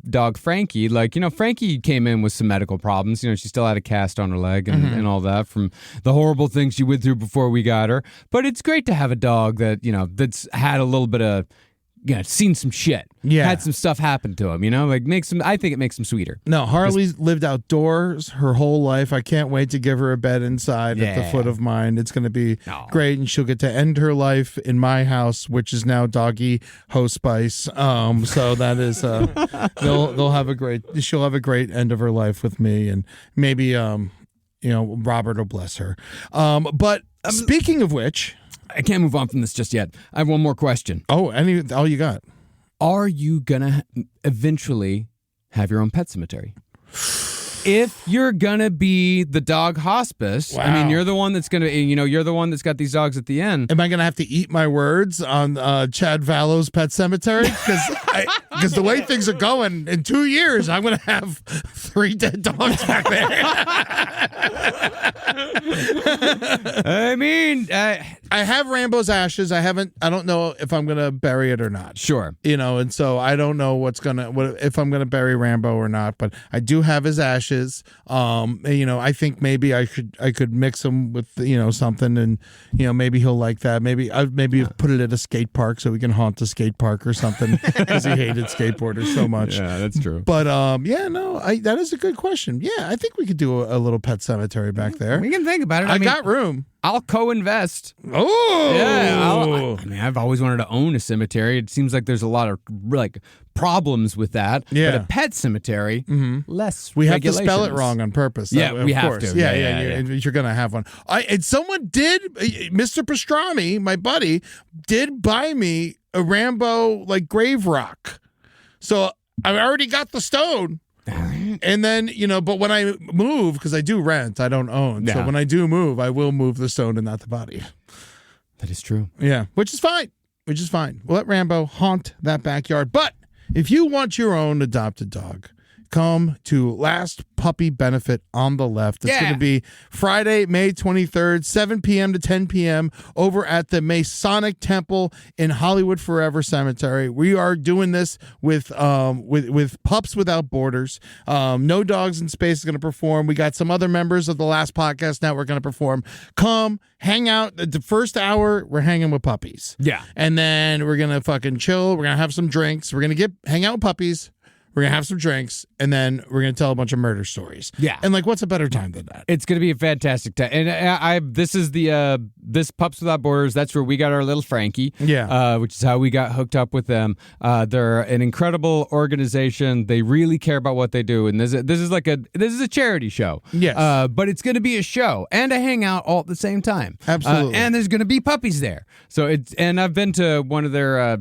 dog Frankie, Frankie came in with some medical problems. She still had a cast on her leg and all that from the horrible things she went through before we got her. But it's great to have a dog that, that's had a little bit of seen some shit. Yeah. Had some stuff happen to him, I think it makes him sweeter. No, Harley's lived outdoors her whole life. I can't wait to give her a bed inside at the foot of mine. It's going to be great, and she'll get to end her life in my house, which is now Doggy Hospice. So that is she'll have a great end of her life with me, and maybe Robert will bless her. But speaking of which, I can't move on from this just yet. I have one more question. Oh, all you got? Are you gonna eventually have your own pet cemetery? If you're gonna be the dog hospice, wow. I mean, you're the one that's gonna, you're the one that's got these dogs at the end. Am I gonna have to eat my words on Chad Vallow's Pet Cemetery? Because the way things are going, in 2 years, I'm gonna have 3 dead dogs back there. I mean, I have Rambo's ashes. I don't know if I'm gonna bury it or not. Sure. And so I don't know if I'm gonna bury Rambo or not. But I do have his ashes. I think maybe I could mix them with something, and maybe he'll like that. Maybe put it at a skate park so we can haunt the skate park or something because he hated skateboarders so much. Yeah, that's true. But that is a good question. Yeah, I think we could do a little pet cemetery back there. We can think about it. I got room. I'll co-invest. Oh, yeah. I've always wanted to own a cemetery. It seems like there's a lot of problems with that. Yeah. But a pet cemetery, less. We have to spell it wrong on purpose. Yeah, of we have course. to. Yeah. You're gonna have one. And someone did. Mr. Pastrami, my buddy, did buy me a Rambo grave rock. So I already got the stone. And then, but when I move, because I do rent, I don't own. Yeah. So when I do move, I will move the stone and not the body. That is true. Yeah, which is fine. We'll let Rambo haunt that backyard. But if you want your own adopted dog, come to Last Puppy Benefit on the left. It's going to be Friday, May 23rd, 7 p.m. to 10 p.m. over at the Masonic Temple in Hollywood Forever Cemetery. We are doing this with Pups Without Borders. No Dogs in Space is going to perform. We got some other members of the Last Podcast Network going to perform. Come, hang out. The first hour, we're hanging with puppies. Yeah. And then we're going to fucking chill. We're going to have some drinks. We're going to hang out with puppies. We're going to have some drinks, and then we're going to tell a bunch of murder stories. Yeah. And, what's a better time than that? It's going to be a fantastic time. And this is this Pups Without Borders. That's where we got our little Frankie. Yeah. Which is how we got hooked up with them. They're an incredible organization. They really care about what they do. And this is a charity show. Yes. But it's going to be a show and a hangout all at the same time. Absolutely. And there's going to be puppies there. So I've been to one of their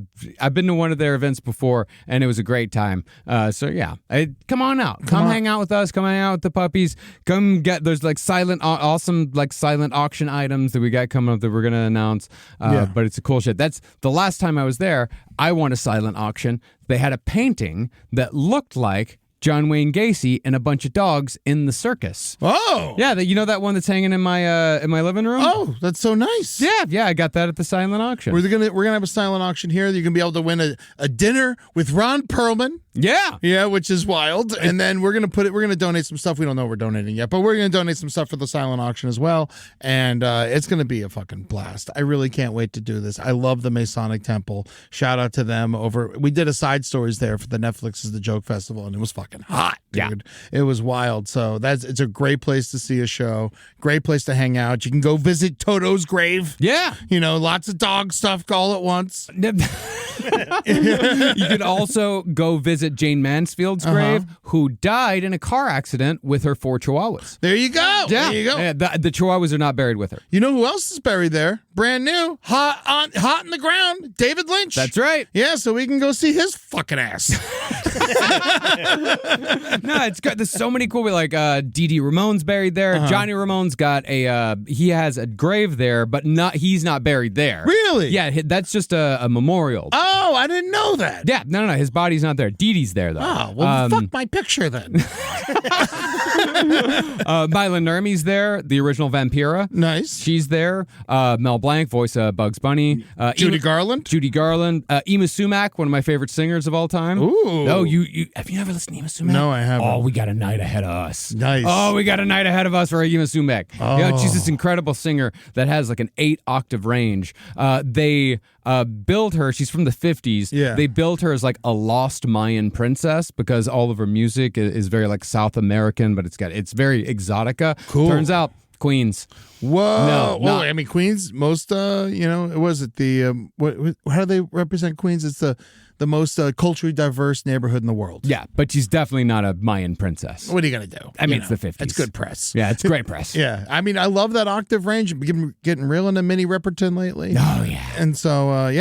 events before, and it was a great time. Come on out. Come hang out with us. Come hang out with the puppies. Come get, there's awesome silent auction items that we got coming up that we're going to announce. But it's a cool shit. That's the last time I was there. I won a silent auction. They had a painting that looked like John Wayne Gacy and a bunch of dogs in the circus. Oh. Yeah, that one that's hanging in my living room? Oh, that's so nice. Yeah, I got that at the silent auction. We're gonna have a silent auction here. You're gonna be able to win a dinner with Ron Perlman. Yeah, which is wild. And then we're gonna donate some stuff. We don't know what we're donating yet, but we're gonna donate some stuff for the silent auction as well. And it's gonna be a fucking blast. I really can't wait to do this. I love the Masonic Temple. Shout out to them. We did a side stories there for the Netflix's The Joke Festival, and it was fucking hot, dude. Yeah. It was wild. So it's a great place to see a show. Great place to hang out. You can go visit Toto's grave. Yeah. Lots of dog stuff all at once. You could also go visit Jane Mansfield's grave, who died in a car accident with her 4 chihuahuas. There you go. Yeah. There you go. Yeah, the chihuahuas are not buried with her. You know who else is buried there? Brand new, hot in the ground, David Lynch. That's right. Yeah, so we can go see his fucking ass. No, it's good. There's so many cool. Dee Dee Ramone's buried there. Johnny Ramone's got he has a grave there, but he's not buried there. Really? Yeah, that's just a memorial. Oh, I didn't know that. Yeah, no, his body's not there. Dee Dee's there though. Oh, well, fuck my picture then. Mylon Nermy's there, the original Vampira. Nice. She's there. Mel Blanc, voice of Bugs Bunny. Judy Garland. Ema Sumac, one of my favorite singers of all time. Ooh. Oh, you have you ever listened to Ema Sumac? No, I haven't. Oh, we got a night ahead of us. Nice. Oh, we got a night ahead of us for Ema Sumac. Oh. She's this incredible singer that has an 8-octave range. They build her. She's from the 50s. Yeah. They build her as a lost Mayan princess because all of her music is very South American, but it's very exotica. Cool. Turns out Queens. Whoa. No, I mean, Queens, most, was it the, how do they represent Queens? It's the most culturally diverse neighborhood in the world. Yeah, but she's definitely not a Mayan princess. What are you going to do? I mean, it's the 50s. It's good press. Yeah, it's great press. Yeah. I mean, I love that octave range. I'm getting real into Minnie Riperton lately. Oh, yeah. And so,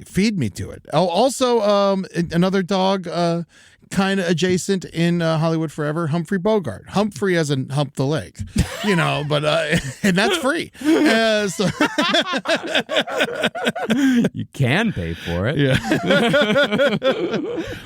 feed me to it. Oh, also, another dog kind of adjacent in Hollywood Forever, Humphrey Bogart. Humphrey as in hump the leg, but and that's free. So You can pay for it. yeah.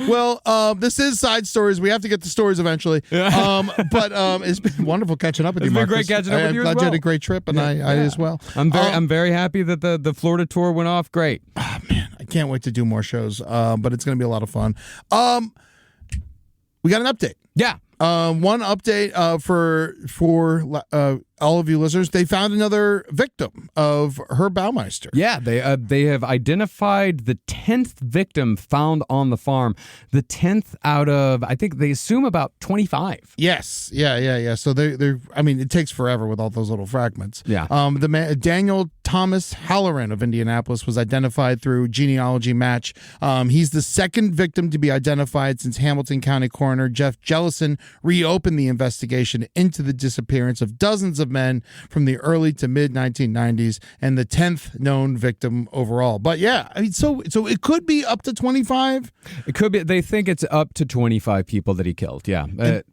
Well, this is Side Stories. We have to get the stories eventually. But it's been wonderful catching up with you, It's been Marcus. great catching up with you I'm as glad you had well. a great trip, and I as well. I'm very happy that the Florida tour went off great. Oh, man, I can't wait to do more shows, but it's going to be a lot of fun. We got an update. Yeah. One update for all of you listeners. They found another victim of Herb Baumeister. Yeah, they have identified the 10th victim found on the farm. The 10th out of, I think they assume about 25. Yes. Yeah. So they're I mean, it takes forever with all those little fragments. Yeah. The man, Daniel Thomas Halloran of Indianapolis was identified through genealogy match. He's the second victim to be identified since Hamilton County Coroner Jeff Jellison reopened the investigation into the disappearance of dozens of men from the early to mid 1990s, and the 10th known victim overall. But yeah, I mean, so it could be up to 25. It could be. They think it's up to 25 people that he killed. Yeah,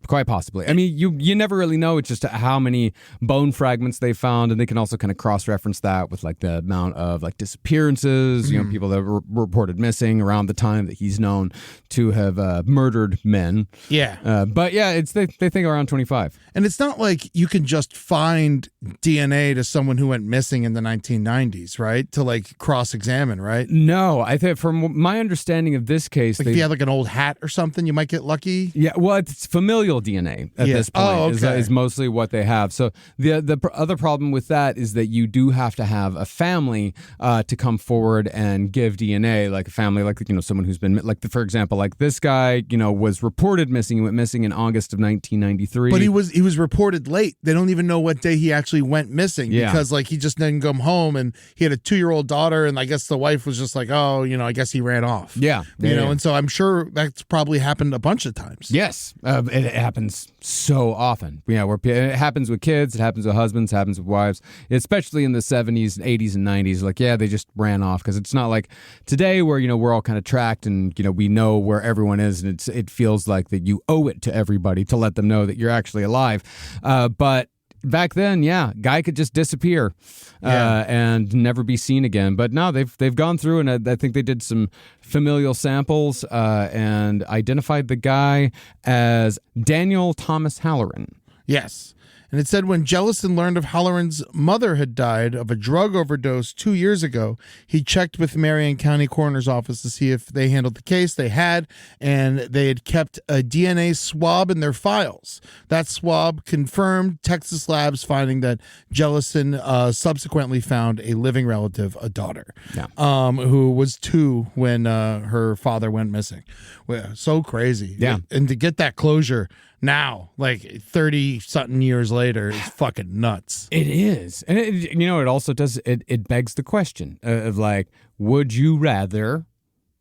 quite possibly. I mean, you never really know. It's just how many bone fragments they found, and they can also kind of cross-reference that with like the amount of like disappearances. You know, people that were reported missing around the time that he's known to have murdered men. Yeah. But yeah, they think around 25. And it's not like you can just find DNA to someone who went missing in the 1990s, right? To like cross-examine, right? No, I think from my understanding of this case, Like if you had like an old hat or something, you might get lucky. yeah, well, it's familial DNA at this point. Oh, okay. Is mostly what they have. So the other problem with that is that you do have to have a family to come forward and give DNA, like a family, like someone who's been like for example, like this guy, was reported missing. He went missing in August of 1993. But he was reported late. They don't even know what day he actually went missing because like he just didn't come home, and he had a 2-year-old daughter, and I guess the wife was just like, oh, I guess he ran off. Yeah. And so I'm sure that's probably happened a bunch of times. Yes, it happens so often. Yeah, it happens with kids, it happens with husbands, it happens with wives, especially in the 70s, 80s, and 90s. Like, yeah, they just ran off because it's not like today where we're all kind of tracked and we know where everyone is, and it feels like that you owe it to everybody to let them know that you're actually alive. But back then, guy could just disappear and never be seen again. But no, they've gone through, and I think they did some familial samples and identified the guy as Daniel Thomas Halloran. Yes. And it said when Jellison learned of Halloran's mother had died of a drug overdose 2 years ago, he checked with Marion County Coroner's Office to see if they handled the case. They had, and they had kept a DNA swab in their files. That swab confirmed Texas Labs finding that Jellison subsequently found a living relative, a daughter, who was 2 when her father went missing. Well, so crazy. Yeah. And to get that closure now, like 30-something years later, is fucking nuts. It is. And it also does, it begs the question of like, would you rather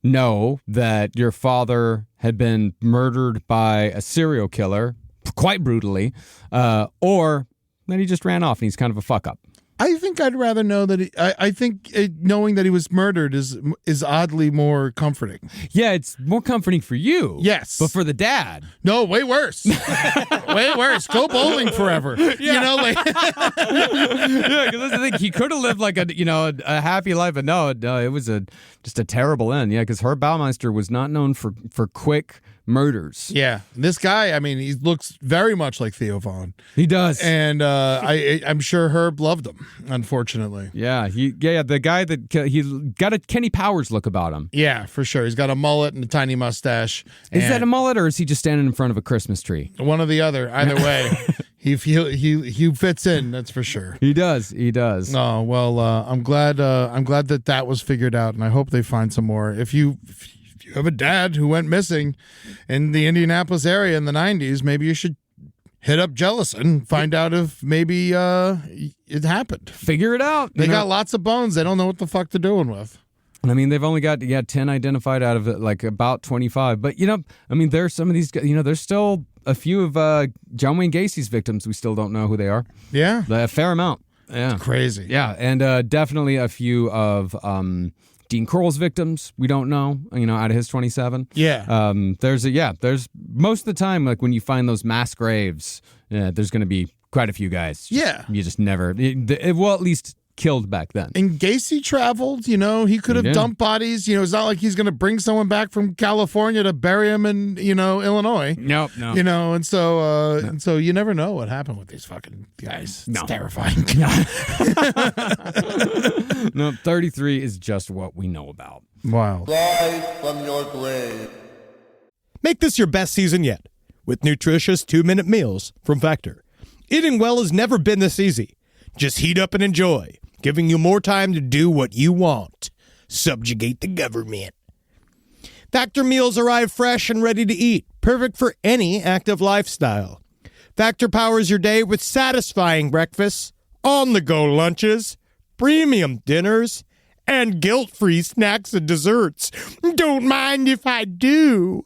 know that your father had been murdered by a serial killer, quite brutally, or that he just ran off and he's kind of a fuck up? I think I'd rather know that I think knowing that he was murdered is oddly more comforting. Yeah, it's more comforting for you. Yes. But for the dad. No, way worse. Way worse. Go bowling forever. Yeah. Yeah, because that's the thing. He could have lived like a happy life, but no, it was just a terrible end. Yeah, because Herb Baumeister was not known for quick murders. Yeah. This guy, I mean, he looks very much like Theo Von. He does. And I'm sure Herb loved him, unfortunately. Yeah, the guy that he got a Kenny Powers look about him. Yeah, for sure. He's got a mullet and a tiny mustache. Is that a mullet, or is he just standing in front of a Christmas tree? One or the other. Either way, he fits in, that's for sure. He does. Oh, well, I'm glad that was figured out, and I hope they find some more. If you have a dad who went missing in the Indianapolis area in the 90s, maybe you should hit up Jellison, find out if maybe it happened. Figure it out. They got lots of bones. They don't know what the fuck they're doing with. I mean, they've only got 10 identified out of like about 25. But, there's some of these, there's still a few of John Wayne Gacy's victims we still don't know who they are. Yeah. A fair amount. Yeah. It's crazy. Yeah, and definitely a few of Dean Corll's victims, we don't know, out of his 27. Yeah. There's most of the time, like when you find those mass graves, there's going to be quite a few guys. Yeah. You just never, at least killed back then. And Gacy traveled, he could have dumped bodies. It's not like he's going to bring someone back from California to bury him in, Illinois. Nope, no. And so you never know what happened with these fucking guys. It's terrifying. No, 33 is just what we know about. Wow. Rise from your grave. Make this your best season yet with nutritious 2-minute meals from Factor. Eating well has never been this easy. Just heat up and enjoy, giving you more time to do what you want. Subjugate the government. Factor meals arrive fresh and ready to eat, perfect for any active lifestyle. Factor powers your day with satisfying breakfasts, on-the-go lunches, premium dinners, and guilt-free snacks and desserts. Don't mind if I do.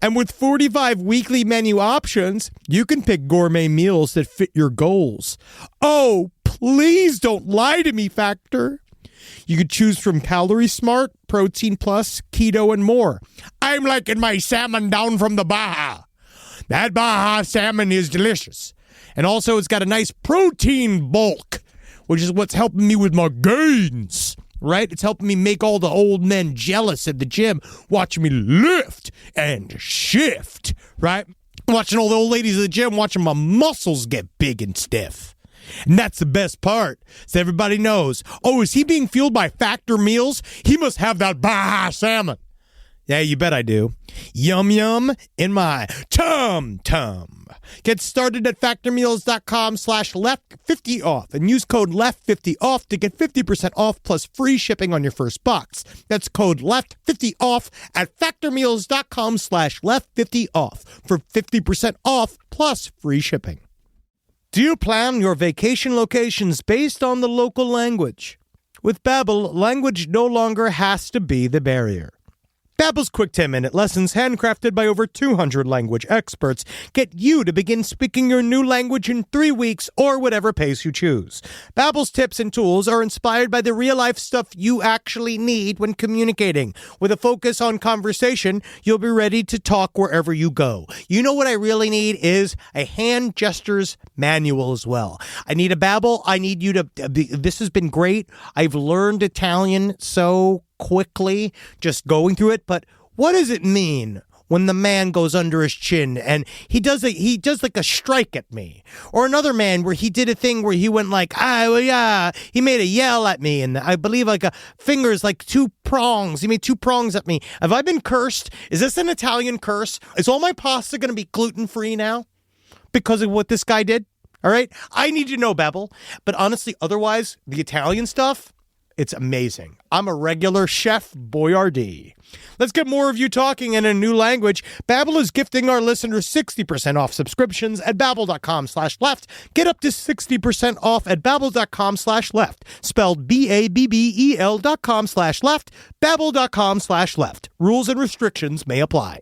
And with 45 weekly menu options, you can pick gourmet meals that fit your goals. Oh, please don't lie to me, Factor. You could choose from Calorie Smart, Protein Plus, Keto, and more. I'm liking my salmon down from the Baja. That Baja salmon is delicious. And also, it's got a nice protein bulk, which is what's helping me with my gains. Right? It's helping me make all the old men jealous at the gym, watching me lift and shift, right? Watching all the old ladies at the gym, watching my muscles get big and stiff. And that's the best part. So everybody knows, is he being fueled by Factor meals? He must have that Baja salmon. Yeah, you bet I do. Yum yum in my tum-tum. Get started at factormeals.com/left50off and use code left50off to get 50% off plus free shipping on your first box. That's code left50off at factormeals.com/left50off for 50% off plus free shipping. Do you plan your vacation locations based on the local language? With Babbel, language no longer has to be the barrier. Babbel's quick 10-minute lessons, handcrafted by over 200 language experts, get you to begin speaking your new language in 3 weeks or whatever pace you choose. Babbel's tips and tools are inspired by the real-life stuff you actually need when communicating. With a focus on conversation, you'll be ready to talk wherever you go. You know what I really need is a hand gestures manual as well. I need a Babbel. I need you to... This has been great. I've learned Italian so quickly just going through it, but what does it mean when the man goes under his chin and he does like a strike at me, or another man where he did a thing where he went like he made a yell at me, and I believe like a fingers like 2 prongs. He made 2 prongs at me. Have I been cursed? Is this an Italian curse? Is all my pasta going to be gluten-free now because of what this guy did? All right, I need to know, Babbel. But honestly, otherwise, the Italian stuff, it's amazing. I'm a regular Chef Boyardee. Let's get more of you talking in a new language. Babbel is gifting our listeners 60% off subscriptions at babbel.com/left. Get up to 60% off at babbel.com/left. Spelled BABBEL.com/left. Babbel.com/left. Rules and restrictions may apply.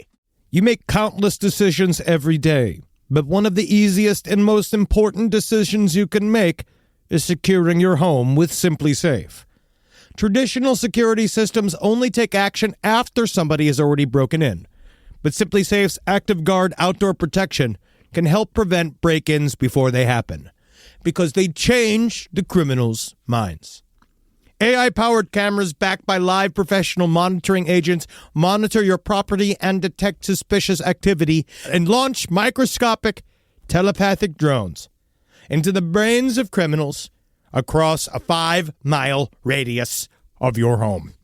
You make countless decisions every day, but one of the easiest and most important decisions you can make is securing your home with Simply Safe. Traditional security systems only take action after somebody has already broken in. But Simply Safe's Active Guard outdoor protection can help prevent break-ins before they happen, because they change the criminals' minds. AI-powered cameras backed by live professional monitoring agents monitor your property and detect suspicious activity and launch microscopic telepathic drones into the brains of criminals across a 5-mile radius of your home.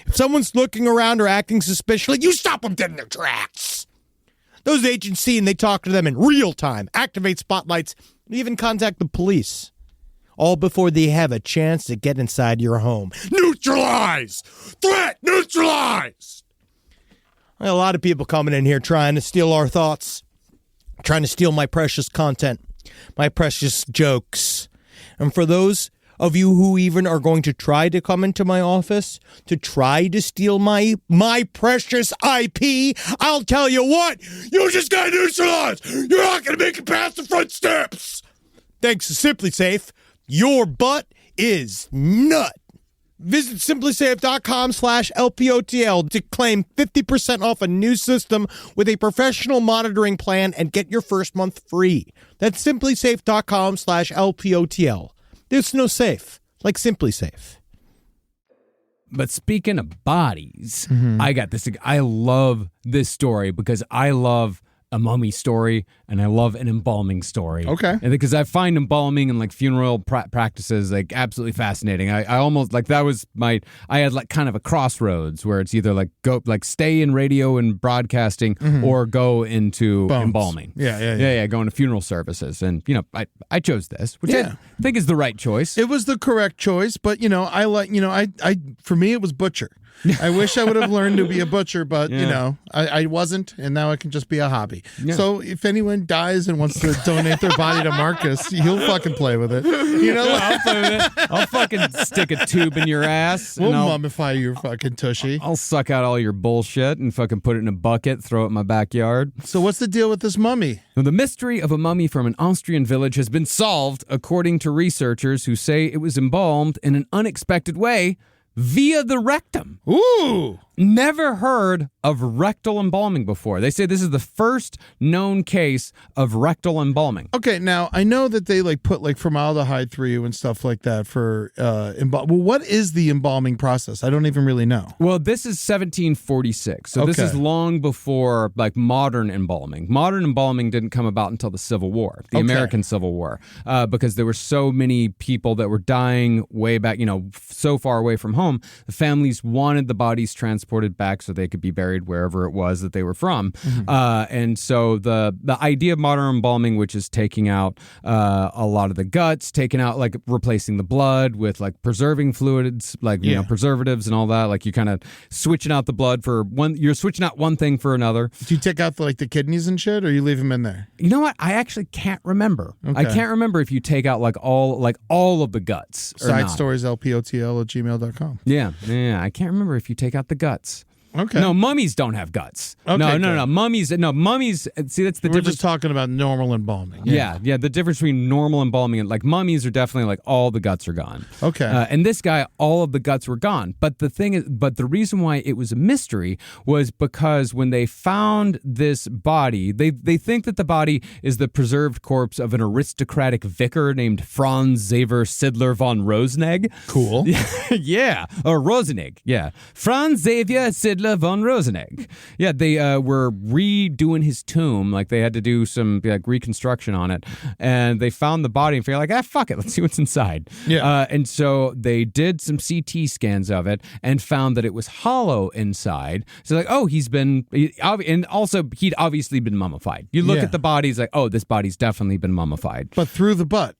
If someone's looking around or acting suspiciously, you stop them dead in their tracks. Those agents see and they talk to them in real time, activate spotlights, and even contact the police, all before they have a chance to get inside your home. Neutralize! Threat neutralized! A lot of people coming in here trying to steal our thoughts, trying to steal my precious content, my precious jokes. And for those of you who even are going to try to come into my office to try to steal my precious IP, I'll tell you what, you just got neutralized. You're not going to make it past the front steps. Thanks to Simply Safe, your butt is nut. Visit simplysafe.com/LPOTL to claim 50% off a new system with a professional monitoring plan and get your first month free. That's simplysafe.com/LPOTL. There's no safe like Simply Safe. But speaking of bodies, I got this. I love this story because I love a mummy story and I love an embalming story. Okay. And because I find embalming and like funeral practices like absolutely fascinating. I almost like that was I had like kind of a crossroads where it's either like go like stay in radio and broadcasting or go into embalming. Yeah. Go into funeral services. And you know, I chose this, which I think is the right choice. It was the correct choice, but I for me it was butcher. I wish I would have learned to be a butcher, but I wasn't, and now it can just be a hobby. Yeah. So if anyone dies and wants to donate their body to Marcus, he'll fucking play with it. I'll play with it. I'll fucking stick a tube in your ass. We'll and mummify your fucking tushy. I'll suck out all your bullshit and fucking put it in a bucket, throw it in my backyard. So what's the deal with this mummy? Well, the mystery of a mummy from an Austrian village has been solved, according to researchers who say it was embalmed in an unexpected way via the rectum. Ooh! Never heard of rectal embalming before. They say this is the first known case of rectal embalming. Okay, now I know that they like put like formaldehyde through you and stuff like that for Well, what is the embalming process? I don't even really know. Well, this is 1746, so this is long before like modern embalming. Modern embalming didn't come about until the Civil War, the American Civil War, because there were so many people that were dying way back, so far away from home. The families wanted the bodies transported back so they could be buried wherever it was that they were from. And so the idea of modern embalming, which is taking out a lot of the guts, taking out like replacing the blood with like preserving fluids, like preservatives and all that. Like you kind of switching out the blood for one. You're switching out one thing for another. Do you take out the kidneys and shit, or you leave them in there? You know what? I actually can't remember. Okay. I can't remember if you take out like all of the guts. Or Side not. stories LPOTL@gmail.com. Yeah. I can't remember if you take out the guts. Okay. No, mummies don't have guts. Okay, No. Mummies. See, that's the We're difference. just talking about normal embalming. Yeah. The difference between normal embalming and like mummies are definitely like all the guts are gone. Okay. And this guy, all of the guts were gone. But the reason why it was a mystery was because when they found this body, they think that the body is the preserved corpse of an aristocratic vicar named Franz Xaver Sidler von Rosenegg. Cool. Yeah, or Rosenegg. Yeah, Franz Xavier Sidler von Rosenegg. Yeah, they were redoing his tomb. Like they had to do some like reconstruction on it, and they found the body and figured like, fuck it, let's see what's inside. Yeah. And so they did some CT scans of it and found that it was hollow inside. So like, and also he'd obviously been mummified. You look at the body, it's like, oh, this body's definitely been mummified. But through the butt.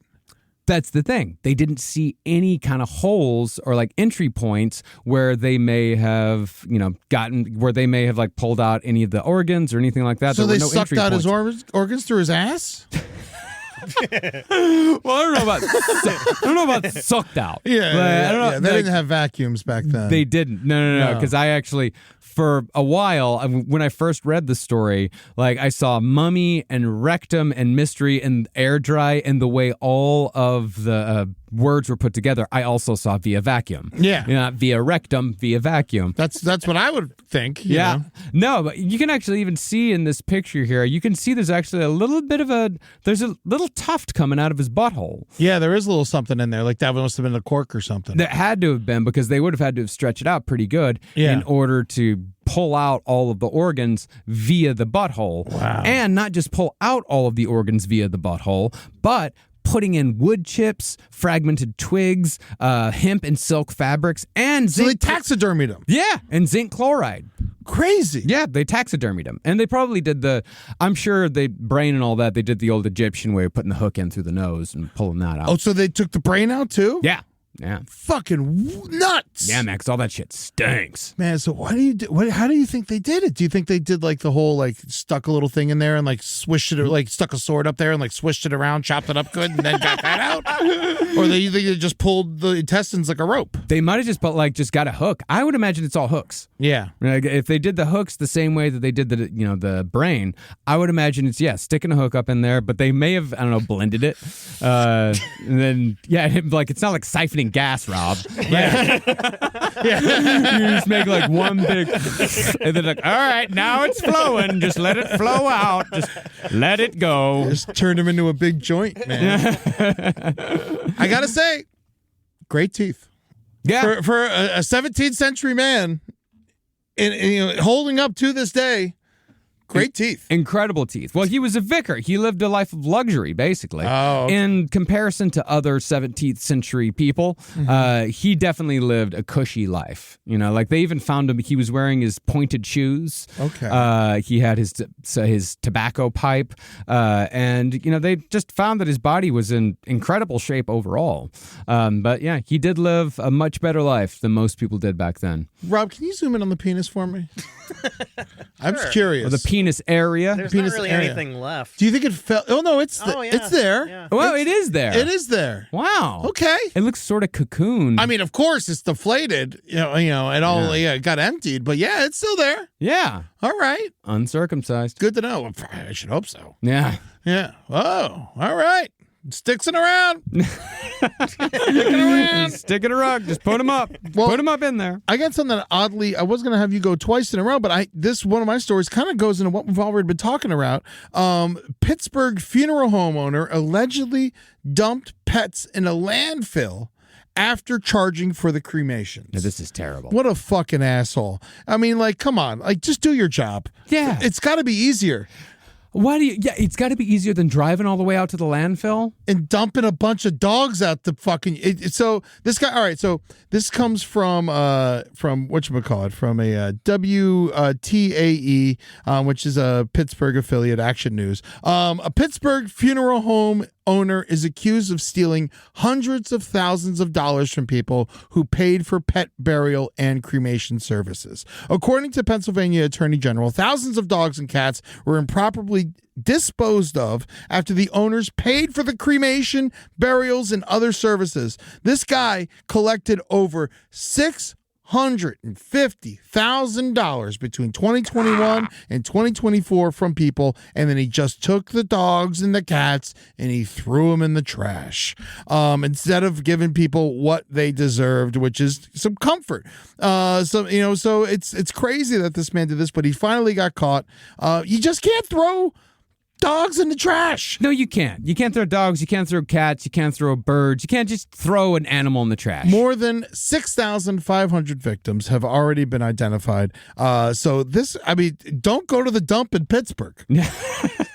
That's the thing. They didn't see any kind of holes or like entry points where they may have, where they may have like pulled out any of the organs or anything like that. So there they were no sucked entry out points. his organs through his ass? Well, I don't know about sucked out. Yeah, I don't know. yeah. They didn't have vacuums back then. They didn't. No. Because I actually, for a while, when I first read the story, like I saw mummy and rectum and mystery and air dry and the way all of the words were put together. I also saw via vacuum. Yeah. Not via rectum, via vacuum. That's what I would think. You know? No, but you can actually even see in this picture here, you can see there's actually there's a little tuft coming out of his butthole. Yeah, there is a little something in there. Like that must have been a cork or something. That had to have been because they would have had to have stretched it out pretty good in order to pull out all of the organs via the butthole. Wow. And not just pull out all of the organs via the butthole, but putting in wood chips, fragmented twigs, hemp and silk fabrics, and zinc. So they taxidermied them. Yeah, and zinc chloride. Crazy. Yeah, they taxidermied him. And they probably did I'm sure they brain and all that, they did the old Egyptian way of putting the hook in through the nose and pulling that out. Oh, so they took the brain out too? Yeah. Fucking nuts. Yeah, man, 'cause all that shit stinks. Man, so how do you think they did it? Do you think they did like the whole like stuck a little thing in there and like swished it, or like stuck a sword up there and like swished it around, chopped it up good, and then got that out? Or they just pulled the intestines like a rope? They might have just got a hook. I would imagine it's all hooks. Yeah. Like, if they did the hooks the same way that they did the brain, I would imagine it's sticking a hook up in there, but they may have blended it. And then like it's not like siphoning breathing gas, Rob. Yeah. You just make like one big, and then like, all right, now it's flowing. Just let it flow out. Just let it go. Just turned him into a big joint, man. I gotta say, great teeth. Yeah. For a 17th century man, and holding up to this day. Great teeth. Incredible teeth. Well, he was a vicar. He lived a life of luxury, basically. Oh, okay. In comparison to other 17th century people, he definitely lived a cushy life. Like they even found him, he was wearing his pointed shoes. Okay. He had his tobacco pipe. And, they just found that his body was in incredible shape overall. But yeah, he did live a much better life than most people did back then. Rob, can you zoom in on the penis for me? I'm just curious. The penis area. There's penis not really area. anything left. Do you think it fell? Oh, no, it's Oh, yeah. it's there. Yeah. Well, it is there. It is there. Wow. Okay. It looks sort of cocooned. I mean, of course, it's deflated, it all it got emptied, but yeah, it's still there. Yeah. All right. Uncircumcised. Good to know. I should hope so. Yeah. Yeah. Oh, all right. Sticking around. Stick it around. Just put them up. Well, Put them up in there. I got something that oddly, I was going to have you go twice in a row, but this one of my stories kind of goes into what we've already been talking about. Pittsburgh funeral home owner allegedly dumped pets in a landfill after charging for the cremations. No, this is terrible. What a fucking asshole. I mean, like, come on. Like, just do your job. Yeah. It's got to be easier. Why do you? Yeah, it's got to be easier than driving all the way out to the landfill. And dumping a bunch of dogs out the fucking. So this guy. All right. So this comes from whatchamacallit, from a WTAE, which is a Pittsburgh affiliate, Action News. A Pittsburgh funeral home owner is accused of stealing hundreds of thousands of dollars from people who paid for pet burial and cremation services. According to Pennsylvania Attorney General, thousands of dogs and cats were improperly disposed of after the owners paid for the cremation, burials, and other services. This guy collected over $650,000 between 2021 and 2024 from people, and then he just took the dogs and the cats and he threw them in the trash instead of giving people what they deserved, which is some comfort. So it's crazy that this man did this, but he finally got caught. You just can't throw dogs in the trash. No, you can't. You can't throw dogs. You can't throw cats. You can't throw birds. You can't just throw an animal in the trash. More than 6,500 victims have already been identified. So this, I mean, don't go to the dump in Pittsburgh.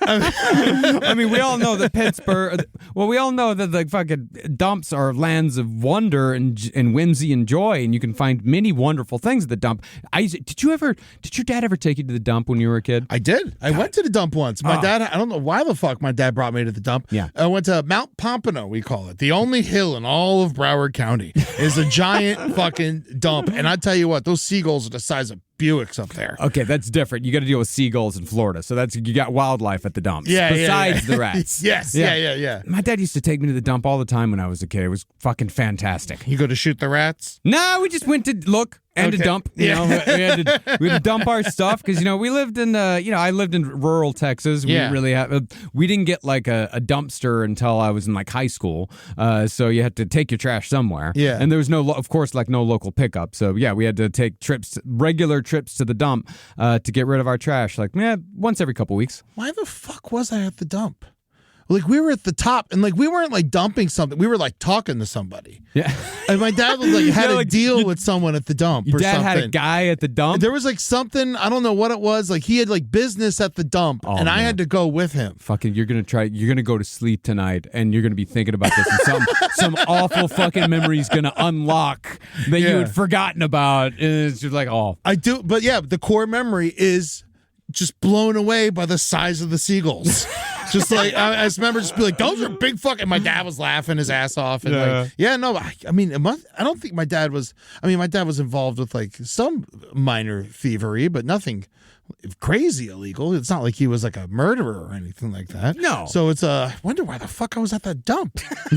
I mean, we all know that Pittsburgh. Well, we all know that the fucking dumps are lands of wonder and whimsy and joy, and you can find many wonderful things at the dump. Did your dad ever take you to the dump when you were a kid? I did. I went to the dump once. My dad, I don't know why the fuck my dad brought me to the dump. Yeah. I went to Mount Pompano, we call it. The only hill in all of Broward County is a giant fucking dump. And I tell you what, those seagulls are the size of Buicks up there. Okay, that's different. You got to deal with seagulls in Florida, so you got wildlife at the dumps. Yeah, besides yeah. the rats. Yes, yeah. My dad used to take me to the dump all the time when I was a kid. It was fucking fantastic. You go to shoot the rats? No, we just went to look and to dump. We had to dump our stuff because we lived in I lived in rural Texas. We didn't really have we didn't get like a dumpster until I was in like high school. So you had to take your trash somewhere. Yeah, and there was no local pickup. So yeah, we had to take regular trips to the dump to get rid of our trash. Like once every couple weeks. Why the fuck was I at the dump? Like, we were at the top, and like we weren't like dumping something. We were like talking to somebody. Yeah. And my dad was like had a deal with someone at the dump. Your or dad something. had a guy at the dump. There was like something, I don't know what it was. Like he had like business at the dump, and I had to go with him. Fucking, you're gonna go to sleep tonight, and you're gonna be thinking about this, and some awful fucking memory's gonna unlock that you had forgotten about, and it's just like, oh, I do, but yeah, the core memory is just blown away by the size of the seagulls. Just like I just remember, just be like, those are big fucking. My dad was laughing his ass off, and I mean, I don't think my dad was. I mean, my dad was involved with like some minor thievery, but nothing crazy illegal. It's not like he was like a murderer or anything like that. No. So it's wonder why the fuck I was at that dump. To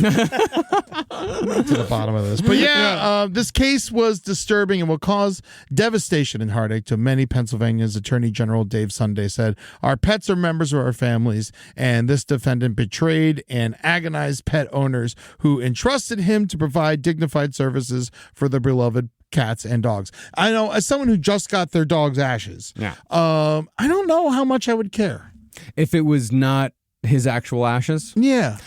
the bottom of this. But this case was disturbing and will cause devastation and heartache to many. Pennsylvania's Attorney General Dave Sunday said, "Our pets are members of our families, and this defendant betrayed and agonized pet owners who entrusted him to provide dignified services for their beloved cats and dogs." I know, as someone who just got their dog's ashes, I don't know how much I would care. If it was not his actual ashes? Yeah.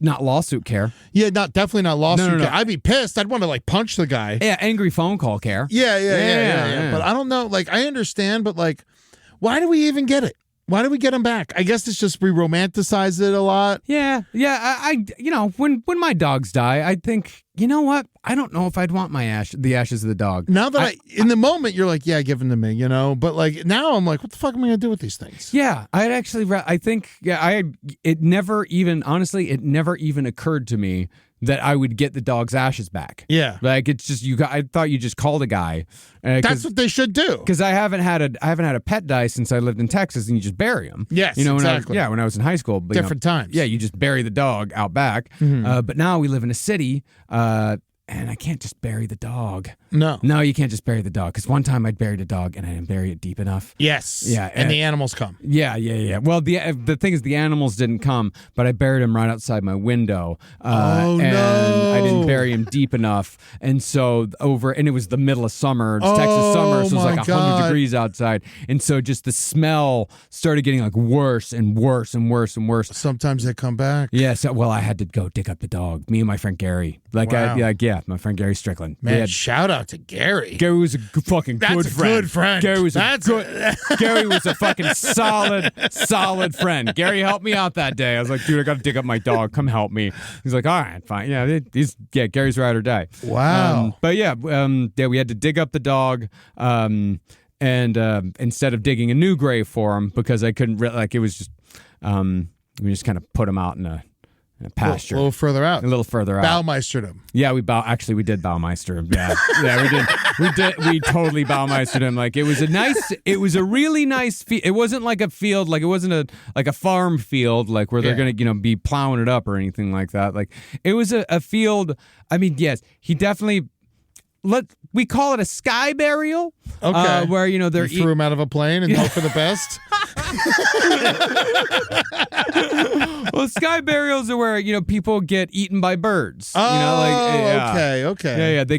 Not lawsuit care. Yeah, definitely not lawsuit No. care. I'd be pissed. I'd want to like punch the guy. Yeah, angry phone call care. Yeah. But I don't know. Like, I understand, but like, why do we even get it? Why do we get him back? I guess it's just we romanticize it a lot. Yeah. I when my dogs die, I think, you know what? I don't know if I'd want the ashes of the dog. Now that in the moment, you're like, yeah, give them to me, you know? But like now I'm like, what the fuck am I going to do with these things? Yeah, it never even occurred to me that I would get the dog's ashes back. Yeah. Like, it's just, I thought you just called a guy. That's what they should do. Because I haven't had a pet die since I lived in Texas, and you just bury him. Yes, exactly. When I was in high school. But, different times. Yeah, you just bury the dog out back. Mm-hmm. But now we live in a city, and I can't just bury the dog. No, you can't just bury the dog. Because one time I buried a dog, and I didn't bury it deep enough. Yes. Yeah. And the animals come. Yeah. Well, the thing is, the animals didn't come, but I buried him right outside my window. And I didn't bury him deep enough. And so and it was the middle of summer. It's Texas summer, so it was like 100 degrees outside. And so just the smell started getting like worse and worse and worse and worse. Sometimes they come back. Yeah. So, I had to go dig up the dog. Me and my friend Gary. Wow. My friend Gary Strickland. Man, shout out to Gary. Gary was a fucking good friend. Good friend. Gary was Gary was a fucking solid friend. Gary helped me out that day. I was like, dude, I got to dig up my dog. Come help me. He's like, all right, fine. Yeah, Gary's ride or die. Wow. We had to dig up the dog. And instead of digging a new grave for him, because I couldn't, it was just, we just kind of put him out in a pasture. A little further out. Baumeistered him. Yeah, we did Baumeister him. Yeah, we totally Baumeistered him. Like, it was a really nice field. It wasn't like a field, like it wasn't a farm field, like where they're gonna, be plowing it up or anything like that. Like, it was a field. I mean, yes, he definitely. We call it a sky burial. Okay. Where they threw him out of a plane and hope for the best. Well, sky burials are where people get eaten by birds. Okay. Yeah. They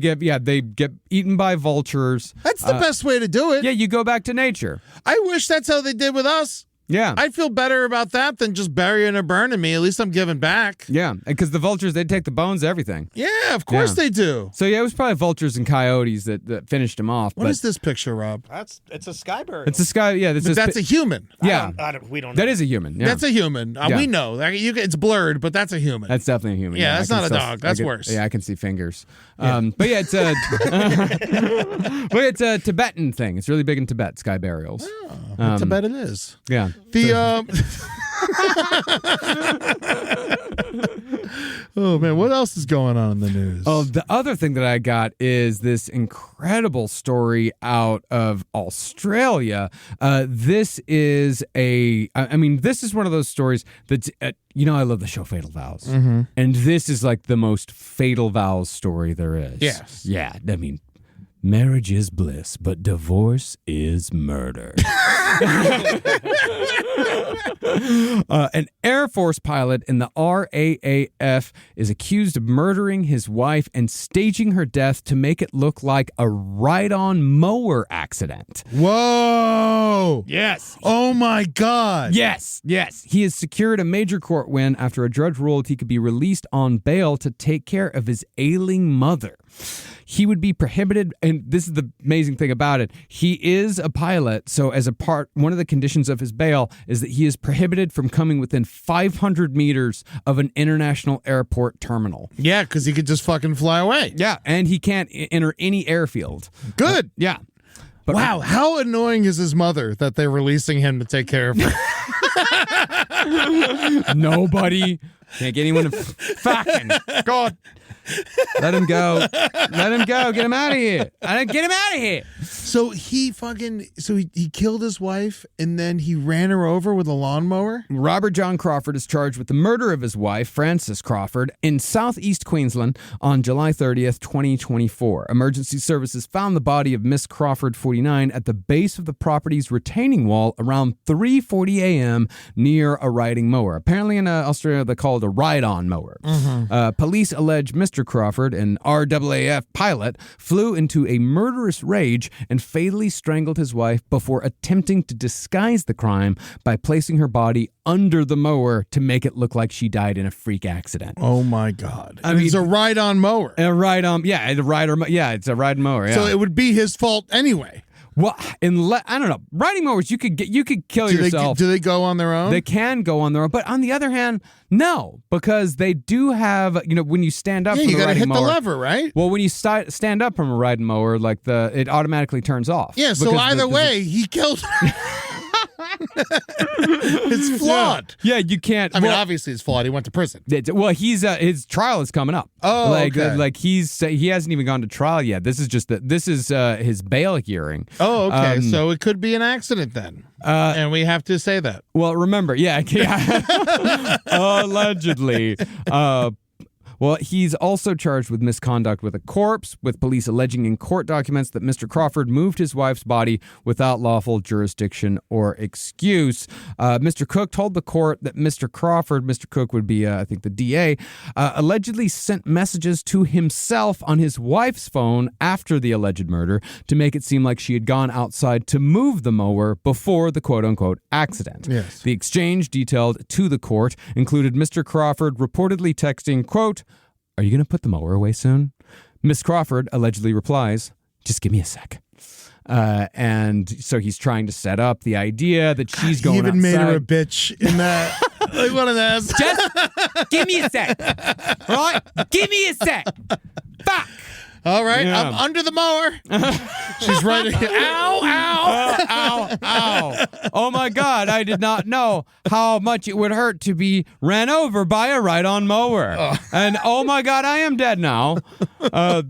get eaten by vultures. That's the best way to do it. Yeah, you go back to nature. I wish that's how they did with us. Yeah. I'd feel better about that than just burying or burning me. At least I'm giving back. Yeah, because the vultures, they'd take the bones, everything. Yeah, of course they do. So, it was probably vultures and coyotes that finished him off. What is this picture, Rob? It's a sky bird. It's a sky, yeah. But that's a human. Yeah. We don't know. That is a human. Yeah. That's a human. We know. It's blurred, but that's a human. That's definitely a human. Yeah, that's not a dog. That's worse. Yeah, I can see fingers. Yeah. But yeah, it's a Tibetan thing. It's really big in Tibet, sky burials. Oh, Tibet it is. Yeah. Oh man, what else is going on in the news? Oh, the other thing that I got is this incredible story out of Australia. This is this is one of those stories that's, I love the show Fatal Vows. Mm-hmm. And this is like the most Fatal Vows story there is. Yes. Yeah, I mean, marriage is bliss, but divorce is murder. An Air Force pilot in the RAAF is accused of murdering his wife and staging her death to make it look like a ride-on mower accident. Whoa! Yes. Oh my God. Yes. He has secured a major court win after a judge ruled he could be released on bail to take care of his ailing mother. He would be prohibited, and this is the amazing thing about it, he is a pilot, so one of the conditions of his bail is that he is prohibited from coming within 500 meters of an international airport terminal. Yeah, because he could just fucking fly away. Yeah, and he can't enter any airfield. Good. Yeah. But wow, how annoying is his mother that they're releasing him to take care of her? Nobody. Can't get anyone to fucking God. Let him go. Let him go. Get him out of here. Get him out of here. So he killed his wife and then he ran her over with a lawnmower? Robert John Crawford is charged with the murder of his wife, Frances Crawford, in southeast Queensland on July 30th, 2024. Emergency services found the body of Miss Crawford, 49, at the base of the property's retaining wall around 3:40 a.m. near a riding mower. Apparently in Australia, they call it a ride-on mower. Police allege Mr. Crawford, an RAAF pilot, flew into a murderous rage and fatally strangled his wife before attempting to disguise the crime by placing her body under the mower to make it look like she died in a freak accident. Oh my God! I mean, it's a ride-on mower. It's a ride-on mower. Yeah. So it would be his fault anyway. Well, I don't know. Riding mowers, you could kill yourself. Do they go on their own? They can go on their own, but on the other hand, no, because they do have. When you stand up, from you a got to riding hit mower, the lever, right? Well, when you stand up from a riding mower, it automatically turns off. Yeah. So either way, he killed her. It's flawed. Yeah, you can't. I mean, obviously it's flawed. He went to prison. He's his trial is coming up. Oh, okay. He hasn't even gone to trial yet. This is his bail hearing. Oh, okay. So it could be an accident then, and we have to say that. Well, remember, allegedly. Well, he's also charged with misconduct with a corpse, with police alleging in court documents that Mr. Crawford moved his wife's body without lawful jurisdiction or excuse. Mr. Cook told the court that Mr. Crawford, Mr. Cook would be, I think, the DA, allegedly sent messages to himself on his wife's phone after the alleged murder to make it seem like she had gone outside to move the mower before the quote-unquote accident. Yes. The exchange detailed to the court included Mr. Crawford reportedly texting, quote, "Are you going to put the mower away soon?" Miss Crawford allegedly replies, "Just give me a sec." And so he's trying to set up the idea that she's going outside. He even made her a bitch in that. Like one of those. Just give me a sec. All right? Give me a sec. Fuck. All right, Yeah. I'm under the mower. She's right. Ow, ow. Ow, ow. Oh my God, I did not know how much it would hurt to be ran over by a ride-on mower. And oh my God, I am dead now. Well,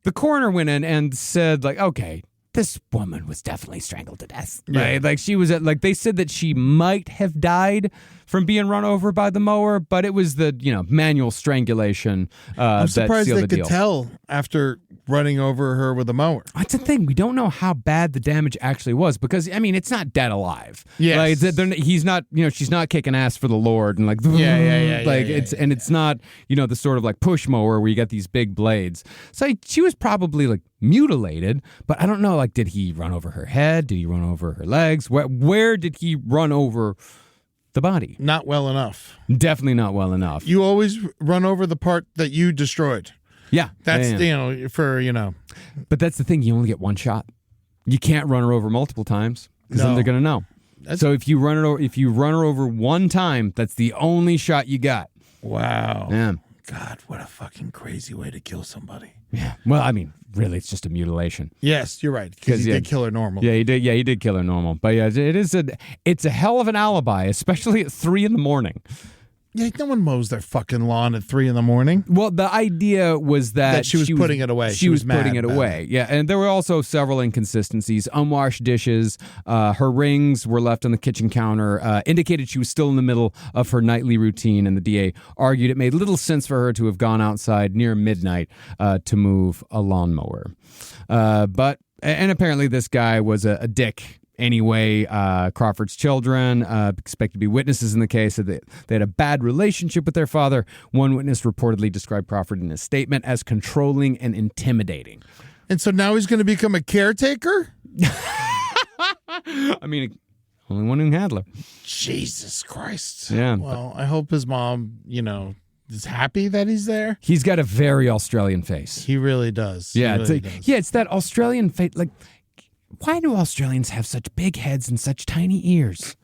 the coroner went in and said, okay, this woman was definitely strangled to death. Right? Yeah. She was they said that she might have died from being run over by the mower, but it was the, manual strangulation. I'm surprised that sealed they the could deal. tell after running over her with a mower. That's the thing. We don't know how bad the damage actually was because, it's not dead alive. Yes. He's not, she's not kicking ass for the Lord and it's not, the sort of push mower where you got these big blades. So she was probably mutilated, but I don't know, did he run over her head? Did he run over her legs? Where did he run over the body? Not well enough. Definitely not well enough. You always run over the part that you destroyed. Yeah. That's, yeah. But that's the thing. You only get one shot. You can't run her over multiple times because then they're going to know. So if you run her over one time, that's the only shot you got. Wow. Yeah. God, what a fucking crazy way to kill somebody. Yeah. Well, really, it's just a mutilation. Yes, you're right. Because he did kill her normal. Yeah, he did. Yeah, he did kill her normal. But yeah, it's a hell of an alibi, especially at 3 a.m. Yeah, no one mows their fucking lawn at 3 a.m. Well, the idea was that she was putting it away. She was putting it away. Yeah, and there were also several inconsistencies. Unwashed dishes. Her rings were left on the kitchen counter. Indicated she was still in the middle of her nightly routine, and the DA argued it made little sense for her to have gone outside near midnight to move a lawnmower. But apparently this guy was a dick. Anyway, Crawford's children expect to be witnesses in the case. They had a bad relationship with their father. One witness reportedly described Crawford in his statement as controlling and intimidating. And so now he's going to become a caretaker? Only one who can handle her. Jesus Christ. Yeah. Well, I hope his mom, is happy that he's there. He's got a very Australian face. He really does. Yeah, he really does. It's that Australian face. Why do Australians have such big heads and such tiny ears?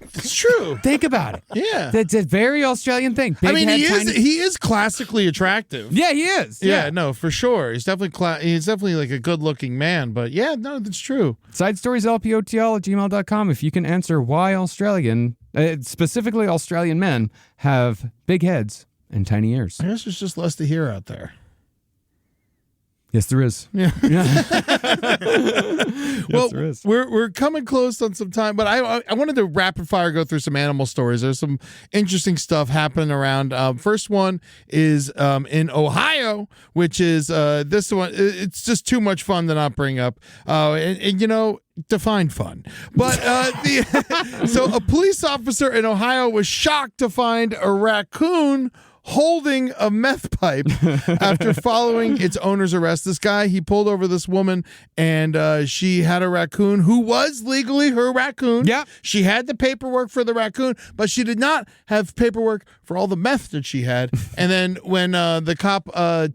It's true. Think about it. Yeah. That's a very Australian thing. Big head, he is classically attractive. Yeah, he is. Yeah, no, for sure. He's definitely a good-looking man, but yeah, no, that's true. SidestoriesLPOTL@gmail.com if you can answer why specifically Australian men have big heads and tiny ears. I guess there's just less to hear out there. Yes, there is. Yeah. Well, there is. we're coming close on some time, but I wanted to rapid fire go through some animal stories. There's some interesting stuff happening around. First one is in Ohio, which is this one. It's just too much fun to not bring up. And you know, define fun. But so a police officer in Ohio was shocked to find a raccoon holding a meth pipe after following its owner's arrest. This guy, he pulled over this woman, and she had a raccoon who was legally her raccoon. Yeah. She had the paperwork for the raccoon, but she did not have paperwork for all the meth that she had. And then when the cop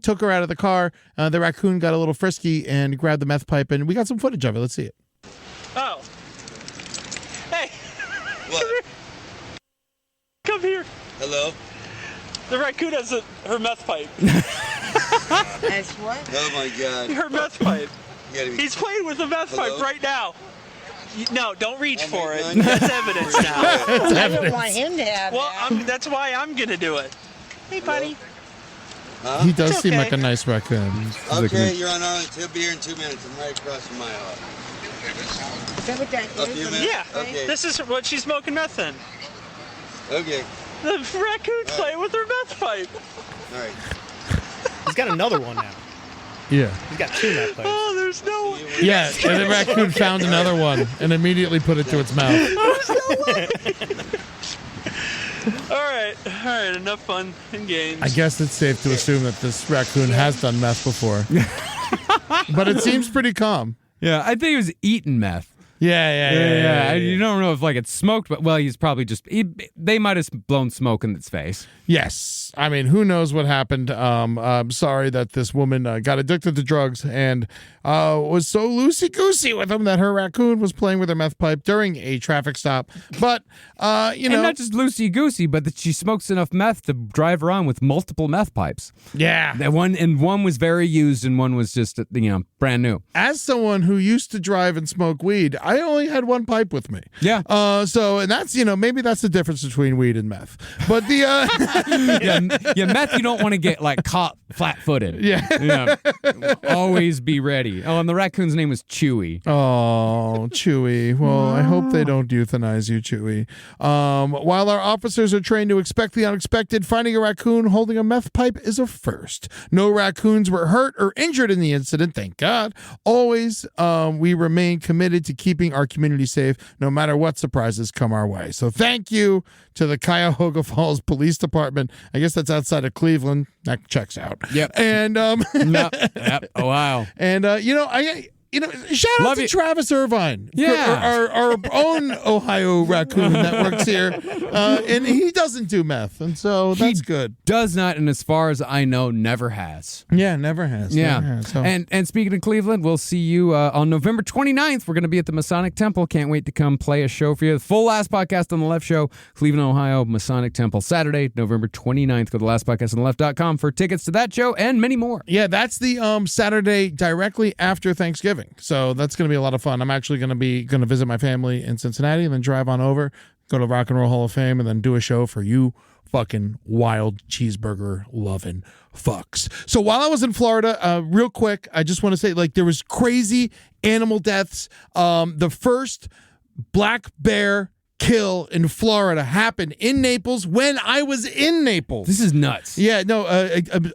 took her out of the car, the raccoon got a little frisky and grabbed the meth pipe, and we got some footage of it. Let's see it. Oh. Hey. What? Come here. Hello? The raccoon has her meth pipe. That's what? Oh my God. Her meth pipe. You gotta be- He's playing with the meth Hello? pipe right now. No, don't reach for it. God. That's evidence now. I don't want him to have Well, that. that's why I'm gonna do it. Hey, buddy. Huh? He does It's seem okay. like a nice raccoon. Okay, you're on Arlington. He'll be here in 2 minutes. I'm right across from my house. Is that what that A is? few minutes? Yeah, Okay. this is what she's smoking meth in. Okay. The raccoon's playing with her meth pipe. All right. He's got another one now. Yeah. He's got two meth pipes. Oh, there's no. Yeah, and the raccoon found another one and immediately put it to its mouth. All right. Enough fun and games. I guess it's safe to assume that this raccoon has done meth before. But it seems pretty calm. Yeah, I think he was eating meth. Yeah. You don't know if like it's smoked, but well, he's probably just they might have blown smoke in its face. Yes. I mean, who knows what happened. I'm sorry that this woman got addicted to drugs and was so loosey-goosey with him that her raccoon was playing with her meth pipe during a traffic stop. But, you know. And not just loosey-goosey, but that she smokes enough meth to drive around with multiple meth pipes. Yeah. That one was very used and one was just, brand new. As someone who used to drive and smoke weed, I only had one pipe with me. Yeah. And that's, maybe that's the difference between weed and meth. But the, Meth, you don't want to get like caught flat-footed. Yeah. Always be ready. Oh, and the raccoon's name was Chewy. Oh, Chewy. Well, I hope they don't euthanize you, Chewy. While our officers are trained to expect the unexpected, finding a raccoon holding a meth pipe is a first. No raccoons were hurt or injured in the incident, thank God. Always, we remain committed to keeping our community safe, no matter what surprises come our way. So thank you to the Cuyahoga Falls Police Department. I guess that's outside of Cleveland. That checks out. Yep. And Yep. Ohio. and shout out Love to you. Travis Irvine, Yeah. our own Ohio raccoon that works here, and he doesn't do meth, and so that's good. Does not, and as far as I know, never has. Yeah, never has. Yeah. Never has. So- And speaking of Cleveland, we'll see you on November 29th. We're going to be at the Masonic Temple. Can't wait to come play a show for you. The full Last Podcast on the Left show, Cleveland, Ohio, Masonic Temple, Saturday, November 29th. Go to lastpodcastontheleft.com for tickets to that show and many more. Yeah, that's the Saturday directly after Thanksgiving. So that's going to be a lot of fun. I'm actually going to visit my family in Cincinnati and then drive on over, go to Rock and Roll Hall of Fame, and then do a show for you fucking wild cheeseburger loving fucks. So while I was in Florida, real quick, I just want to say, there was crazy animal deaths. The first black bear kill in Florida happened in Naples when I was in Naples. This is nuts. Yeah, no,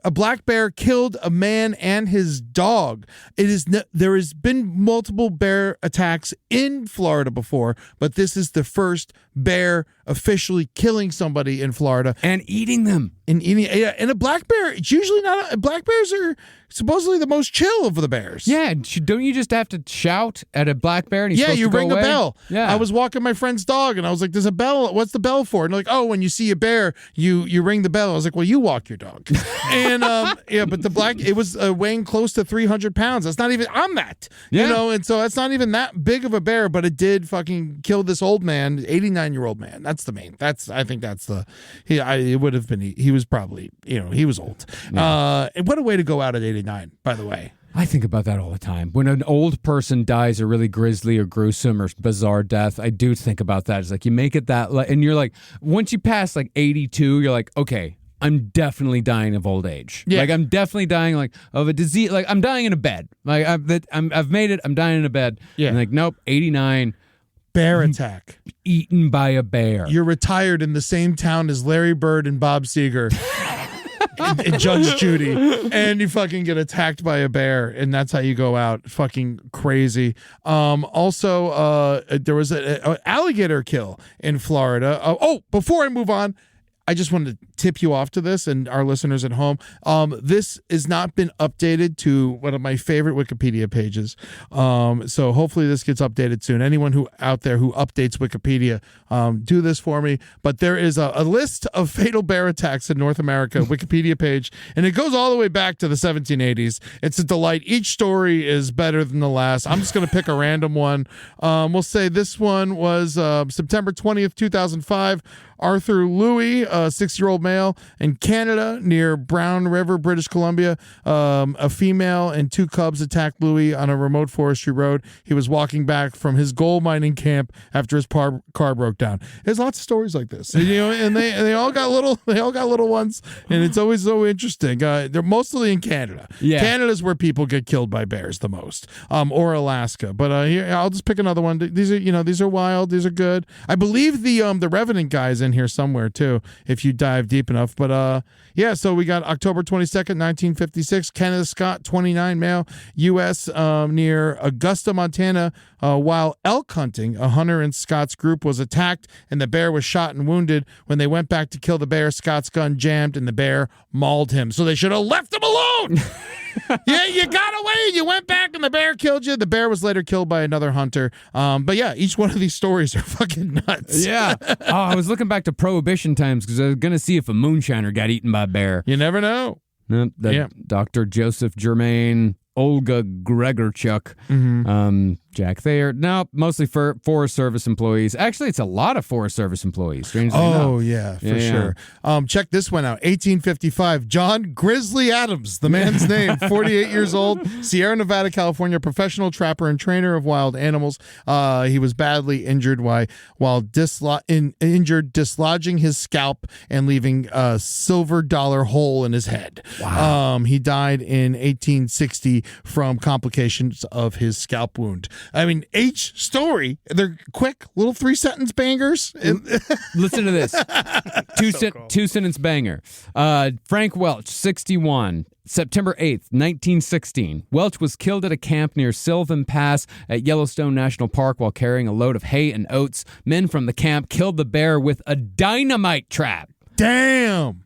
a black bear killed a man and his dog. There has been multiple bear attacks in Florida before, but this is the first bear officially killing somebody in Florida And eating them. and a black bear. It's usually not. Black bears are supposedly the most chill of the bears. Yeah, don't you just have to shout at a black bear and he's supposed You to go ring away? a bell. Yeah. I was walking my friend's dog and I was like, "There's a bell. What's the bell for?" And they're like, "Oh, when you see a bear, you ring the bell." I was like, "Well, you walk your dog." And but the black, it was weighing close to 300 pounds. That's not even. I'm that. Yeah. And so that's not even that big of a bear, but it did fucking kill this old man, 89-year-old man. That's the main. I think that's the. It would have been. He was probably. He was old. And what a way to go out at 89, by the way. I think about that all the time. When an old person dies a really grisly or gruesome or bizarre death, I do think about that. It's like you make it that, and you're like, once you pass 82, you're like, okay, I'm definitely dying of old age. Yeah. Like I'm definitely dying like of a disease. Like I'm dying in a bed. Like I've made it. I'm dying in a bed. Yeah. And like nope, 89. Bear attack. Eaten by a bear. You're retired in the same town as Larry Bird and Bob Seger. and Judge Judy, and you fucking get attacked by a bear, and that's how you go out. Fucking crazy. Also, there was an alligator kill in Florida. Before I move on, I just wanted to tip you off to this and our listeners at home. This has not been updated to one of my favorite Wikipedia pages. So hopefully this gets updated soon. Anyone who out there who updates Wikipedia, do this for me. But there is a list of fatal bear attacks in North America, Wikipedia page, and it goes all the way back to the 1780s. It's a delight. Each story is better than the last. I'm just going to pick a random one. We'll say this one was September 20th, 2005. Arthur Louis, a 6-year-old male in Canada near Brown River, British Columbia. A female and 2 cubs attacked Louis on a remote forestry road. He was walking back from his gold mining camp after his car broke down. There's lots of stories like this, and they all got little ones, and it's always so interesting. They're mostly in Canada. Yeah. Canada's where people get killed by bears the most, or Alaska. But here, I'll just pick another one. These are wild. These are good. I believe the Revenant guy's in here somewhere too, if you dive deep enough. But so we got October 22nd, 1956, Kenneth Scott, 29, male, U.S., near Augusta, Montana, while elk hunting. A hunter in Scott's group was attacked, and the bear was shot and wounded. When they went back to kill the bear, Scott's gun jammed, and the bear mauled him. So they should have left him alone. Yeah, you got away, you went back, and the bear killed you. The bear was later killed by another hunter. But yeah, each one of these stories are fucking nuts. Yeah. I was looking back to Prohibition times because I was going to see if a moonshiner got eaten by a bear. You never know. Nope, Dr. Joseph Germain, Olga Gregorchuk, Jack Thayer. No, mostly for Forest Service employees. Actually, it's a lot of Forest Service employees. Strangely enough. Oh, yeah, for sure. Check this one out. 1855, John Grizzly Adams, the man's name, 48 years old, Sierra Nevada, California, professional trapper and trainer of wild animals. He was badly injured while dislodging his scalp and leaving a silver dollar hole in his head. Wow. He died in 1860 from complications of his scalp wound. I mean, each story, they're quick, little 3-sentence bangers. Listen to this. Two-sentence banger. Frank Welch, 61. September 8th, 1916. Welch was killed at a camp near Sylvan Pass at Yellowstone National Park while carrying a load of hay and oats. Men from the camp killed the bear with a dynamite trap. Damn.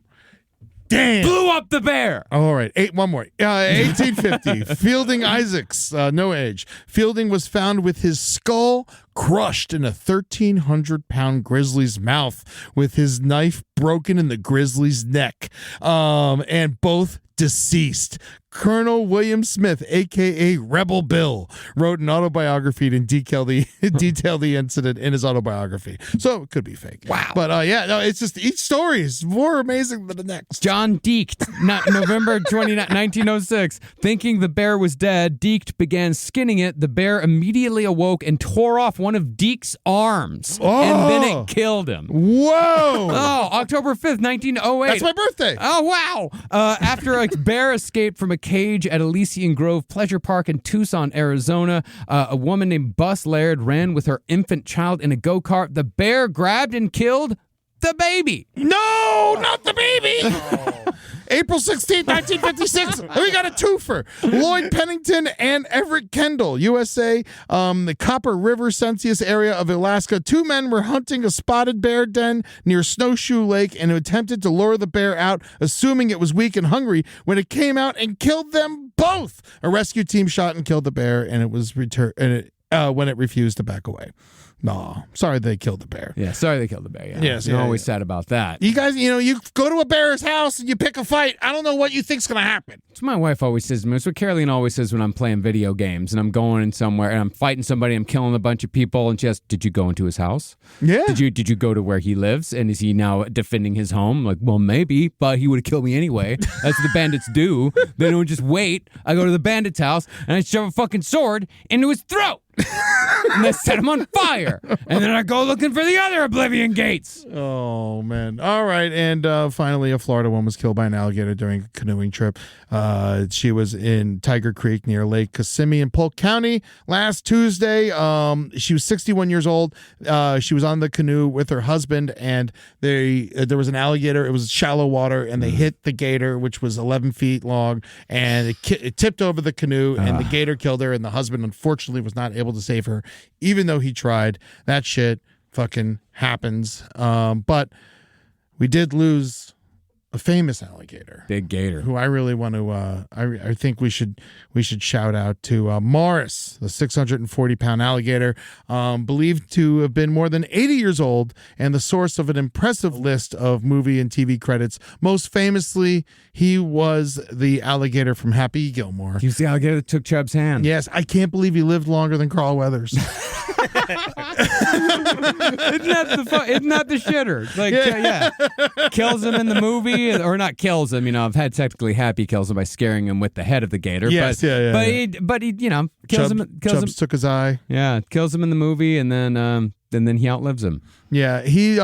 Blew up the bear. All right. One more. 1850. Fielding Isaacs, no age. Fielding was found with his skull crushed in a 1,300-pound grizzly's mouth with his knife broken in the grizzly's neck. And both deceased. Colonel William Smith, a.k.a. Rebel Bill, wrote an autobiography to detail the incident in his autobiography. So it could be fake. Wow. But it's just each story is more amazing than the next. John Diecht, November 29, 1906. Thinking the bear was dead, Diecht began skinning it. The bear immediately awoke and tore off one of Diecht's arms. Oh. And then it killed him. Whoa. Oh, October 5th, 1908. That's my birthday. Oh, wow. After a bear escaped from a cage at Elysian Grove Pleasure Park in Tucson, Arizona, a woman named Bus Laird ran with her infant child in a go-kart. The bear grabbed and killed the baby. No, not the baby. April 16th, 1956. We got a twofer. Lloyd Pennington and Everett Kendall, USA, the Copper River Census area of Alaska. 2 men were hunting a spotted bear den near Snowshoe Lake and attempted to lure the bear out, assuming it was weak and hungry, when it came out and killed them both. A rescue team shot and killed the bear, and it was when it refused to back away. No, sorry they killed the bear. Yeah, sorry they killed the bear. Yeah. Yes, You're always sad about that. You guys, you go to a bear's house and you pick a fight. I don't know what you think's going to happen. It's what my wife always says to me. It's what Caroline always says when I'm playing video games and I'm going in somewhere and I'm fighting somebody, I'm killing a bunch of people, and she asks, did you go into his house? Yeah. Did you go to where he lives? And is he now defending his home? I'm like, well, maybe, but he would have killed me anyway. That's what the bandits do. They don't just wait. I go to the bandit's house and I shove a fucking sword into his throat. and they set them on fire. And then I go looking for the other Oblivion gates. Oh, man. All right. And finally, a Florida woman was killed by an alligator during a canoeing trip. She was in Tiger Creek near Lake Kissimmee in Polk County last Tuesday. She was 61 years old. She was on the canoe with her husband, and there was an alligator. It was shallow water, and they hit the gator, which was 11 feet long, and it tipped over the canoe, and the gator killed her, and the husband, unfortunately, was not able to save her, even though he tried. That shit fucking happens. But we did lose a famous alligator, big gator, who I really want to. I think we should shout out to Morris, the 640-pound alligator, believed to have been more than 80 years old, and the source of an impressive list of movie and TV credits. Most famously, he was the alligator from Happy Gilmore. He was the alligator that took Chubb's hand. Yes, I can't believe he lived longer than Carl Weathers. Isn't that the shitter? Like, yeah. Kills him in the movie, or not kills him. I've had technically Happy kills him by scaring him with the head of the gator. Yes, but he kills him. Chubbs took his eye. Yeah, kills him in the movie, and then he outlives him. Yeah, he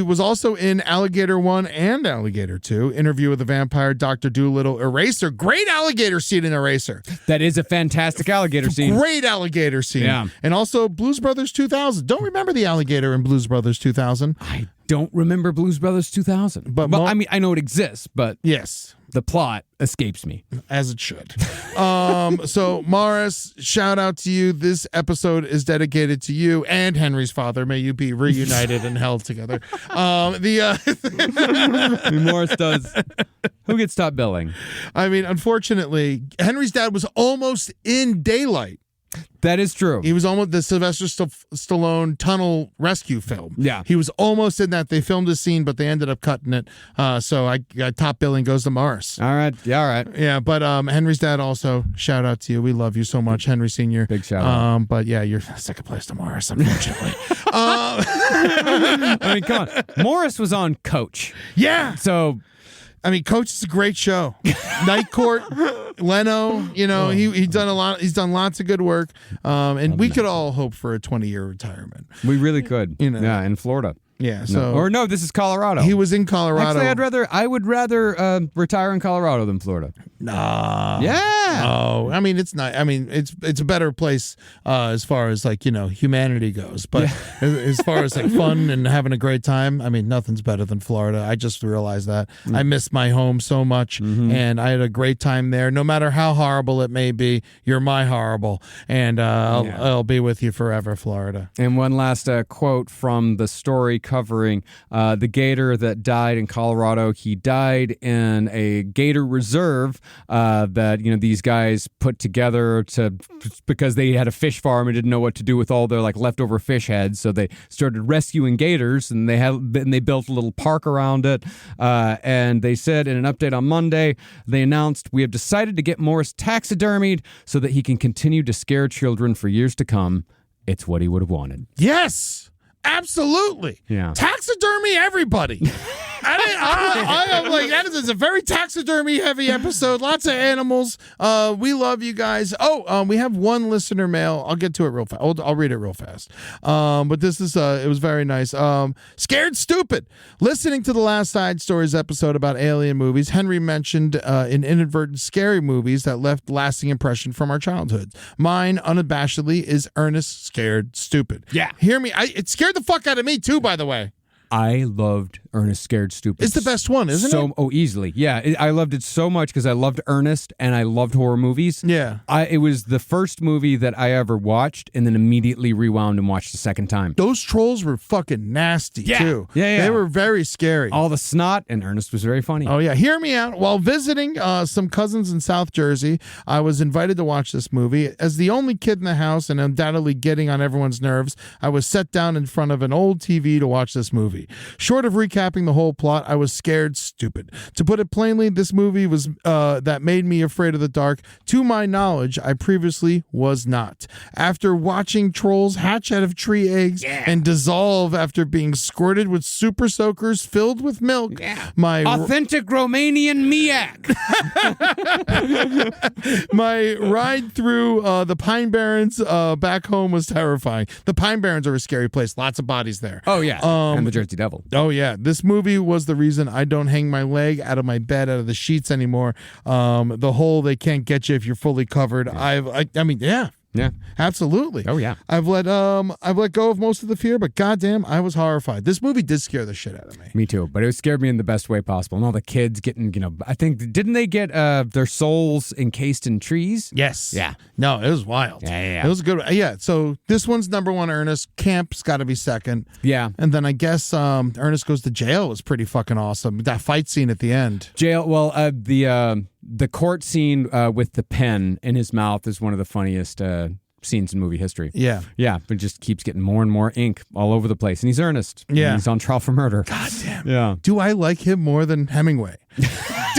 was also in Alligator 1 and Alligator 2, Interview with the Vampire, Dr. Dolittle, Eraser. Great alligator scene in Eraser. That is a fantastic alligator scene. Great alligator scene. Yeah. And also Blues Brothers 2000. Don't remember the alligator in Blues Brothers 2000. I don't remember Blues Brothers 2000. But I mean, I know it exists, but yes, the plot escapes me. As it should. So, Morris, shout out to you. This episode is dedicated to you and Henry's father. May you be reunited and held together. Morris does. Who gets top billing? I mean, unfortunately, Henry's dad was almost in Daylight. That is true. He was almost the Sylvester Stallone tunnel rescue film. Yeah. He was almost in that. They filmed a scene, but they ended up cutting it. So I got top billing goes to Morris. All right. Yeah, all right. Yeah, but Henry's dad also, shout out to you. We love you so much, Henry Sr. Big shout out. But yeah, you're second place to Morris, unfortunately. I mean, come on. Morris was on Coach. Yeah. So... I mean, Coach is a great show. Night Court, Leno, he's done a lot. He's done lots of good work, and we could all hope for a 20-year retirement. We really could. Yeah, in Florida. Yeah. So no, this is Colorado. He was in Colorado. Actually, I would rather retire in Colorado than Florida. Nah. Yeah. No. I mean, it's not. I mean, it's a better place as far as humanity goes. But as far as fun and having a great time, I mean, nothing's better than Florida. I just realized that. I miss my home so much, and I had a great time there. No matter how horrible it may be, you're my horrible, and I'll be with you forever, Florida. And one last quote from the story covering the gator that died in Colorado. He died in a gator reserve that these guys put together because they had a fish farm and didn't know what to do with all their leftover fish heads. So they started rescuing gators, and they built a little park around it. And they said in an update on Monday, they announced, "We have decided to get Morris taxidermied so that he can continue to scare children for years to come. It's what he would have wanted." Yes. Absolutely. Yeah. Taxidermy everybody. I am that is a very taxidermy heavy episode. Lots of animals. We love you guys. We have one listener mail. I'll get to it real fast. I'll read it real fast. But this is it was very nice. Scared Stupid. Listening to the last Side Stories episode about alien movies, Henry mentioned an inadvertent scary movies that left lasting impression from our childhoods. Mine, unabashedly, is Ernest Scared Stupid. Yeah. Hear me. It scared the fuck out of me too, by the way. I loved Ernest Scared Stupid. It's the best one, isn't it? Oh, easily. Yeah, I loved it so much because I loved Ernest and I loved horror movies. Yeah. It was the first movie that I ever watched and then immediately rewound and watched the second time. Those trolls were fucking nasty, too. Yeah. They were very scary. All the snot, and Ernest was very funny. Oh, yeah. Hear me out. While visiting some cousins in South Jersey, I was invited to watch this movie. As the only kid in the house and undoubtedly getting on everyone's nerves, I was set down in front of an old TV to watch this movie. Short of recapping recapping the whole plot, I was scared stupid. To put it plainly, this movie was that made me afraid of the dark. To my knowledge, I previously was not. After watching trolls hatch out of tree eggs and dissolve after being squirted with super soakers filled with milk, my authentic Romanian miak. my ride through the Pine Barrens back home was terrifying. The Pine Barrens are a scary place. Lots of bodies there. Oh, yeah. And the Jersey Devil. Oh, yeah. This movie was the reason I don't hang my leg out of my bed, out of the sheets anymore. The hole, they can't get you if you're fully covered. I mean, yeah. Yeah, absolutely. Oh yeah, I've let go of most of the fear, but goddamn, I was horrified. This movie did scare the shit out of me. Me too, but it scared me in the best way possible. And all the kids getting, I think, didn't they get their souls encased in trees? Yes. Yeah. No, it was wild. Yeah. It was good. Yeah. So this one's number one. Ernest. Camp's got to be second. Yeah. And then I guess Ernest Goes to Jail was pretty fucking awesome. That fight scene at the end. Jail. Well, the court scene with the pen in his mouth is one of the funniest scenes in movie history. Yeah. Yeah, but just keeps getting more and more ink all over the place. And he's Ernest. Yeah. And he's on trial for murder. God damn. Yeah. Do I like him more than Hemingway? I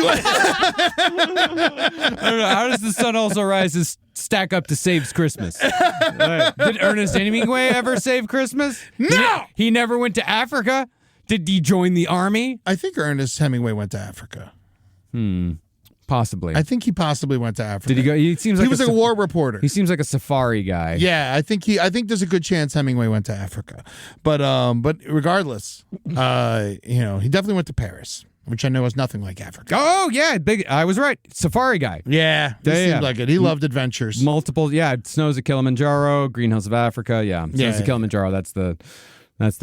don't know. How does The Sun Also Rises stack up to Saves Christmas? Did Ernest Hemingway ever save Christmas? No! He never went to Africa? Did he join the army? I think Ernest Hemingway went to Africa. Possibly. I think he possibly went to Africa. Did he go? He seems like he was a war reporter. He seems like a safari guy. Yeah, I think there's a good chance Hemingway went to Africa. But regardless, he definitely went to Paris, which I know is nothing like Africa. Oh yeah, I was right. Safari guy. Yeah, he seemed like it. He loved adventures. Multiple, snows of Kilimanjaro, Green Hills of Africa. Yeah, snows of Kilimanjaro. That's the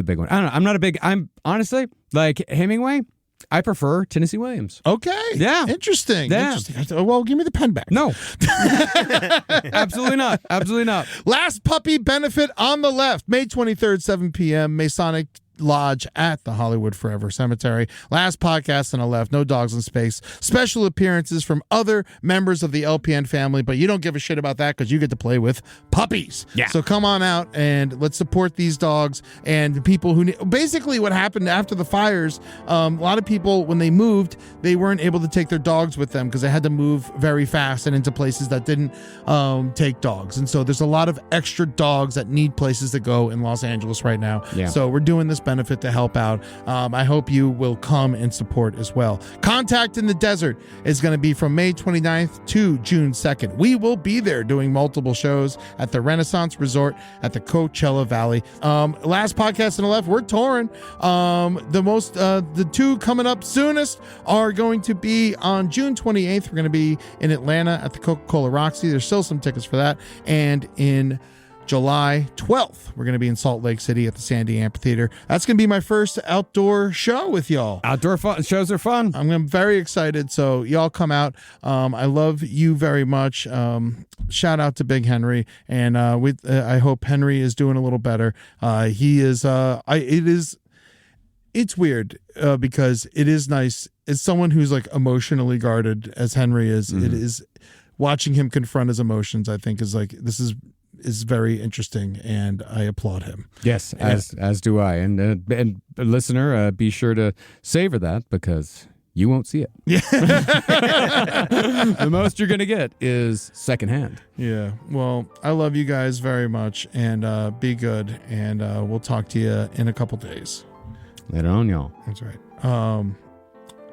big one. I don't know. I'm honestly like Hemingway. I prefer Tennessee Williams. Okay. Yeah. Interesting. Yeah. Interesting. Well, give me the pen back. No. Absolutely not. Absolutely not. Last puppy benefit on the left, May 23rd, 7 p.m., Masonic Lodge at the Hollywood Forever Cemetery. Last podcast on the left, no dogs in space. Special appearances from other members of the LPN family, but you don't give a shit about that because you get to play with puppies. Yeah. So come on out and let's support these dogs and people who basically what happened after the fires. A lot of people, when they moved, they weren't able to take their dogs with them because they had to move very fast and into places that didn't take dogs. And so there's a lot of extra dogs that need places to go in Los Angeles right now. Yeah. So we're doing this benefit to help out. I hope you will come and support as well. Contact in the Desert is going to be from May 29th to June 2nd. We will be there doing multiple shows at the Renaissance Resort at the Coachella Valley. Last podcast on the left, we're touring. The two coming up soonest are going to be on June 28th. We're going to be in Atlanta at the Coca-Cola Roxy. There's still some tickets for that. And in July 12th, we're going to be in Salt Lake City at the Sandy Amphitheater. That's going to be my first outdoor show with y'all. Outdoor shows are fun. I'm very excited, so y'all come out. I love you very much. Shout out to Big Henry, and I hope Henry is doing a little better. He is. It's weird because it is nice. As someone who's like emotionally guarded as Henry is, it is watching him confront his emotions. I think is very interesting, and I applaud him. Yes, as do I. And listener, be sure to savor that because you won't see it. Yeah. The most you're going to get is secondhand. Yeah. Well, I love you guys very much, and be good, and we'll talk to you in a couple days. Later on, y'all. That's right.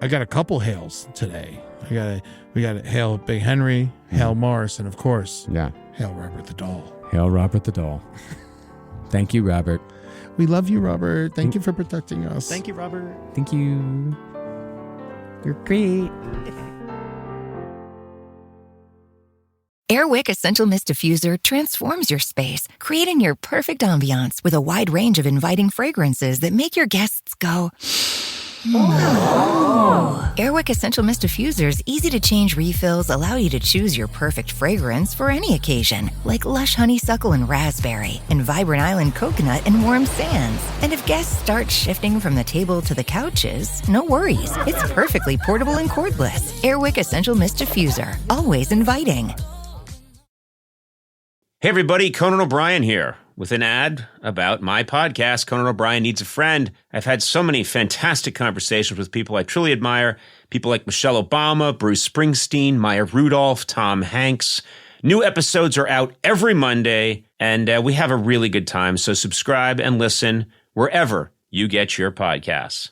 I got a couple hails today. We got to hail Big Henry, hail Morris, and of course, hail Robert the Doll. Hail Robert the Doll. Thank you, Robert. We love you, Robert. Thank you for protecting us. Thank you, Robert. Thank you. You're great. Airwick Essential Mist Diffuser transforms your space, creating your perfect ambiance with a wide range of inviting fragrances that make your guests go... Oh. Airwick Essential Mist Diffuser's easy-to-change refills allow you to choose your perfect fragrance for any occasion, like lush honeysuckle and raspberry, and vibrant island coconut and warm sands. And if guests start shifting from the table to the couches, no worries. It's perfectly portable and cordless. Airwick Essential Mist Diffuser, always inviting. Hey everybody, Conan O'Brien here with an ad about my podcast, Conan O'Brien Needs a Friend. I've had so many fantastic conversations with people I truly admire, people like Michelle Obama, Bruce Springsteen, Maya Rudolph, Tom Hanks. New episodes are out every Monday, and we have a really good time, so subscribe and listen wherever you get your podcasts.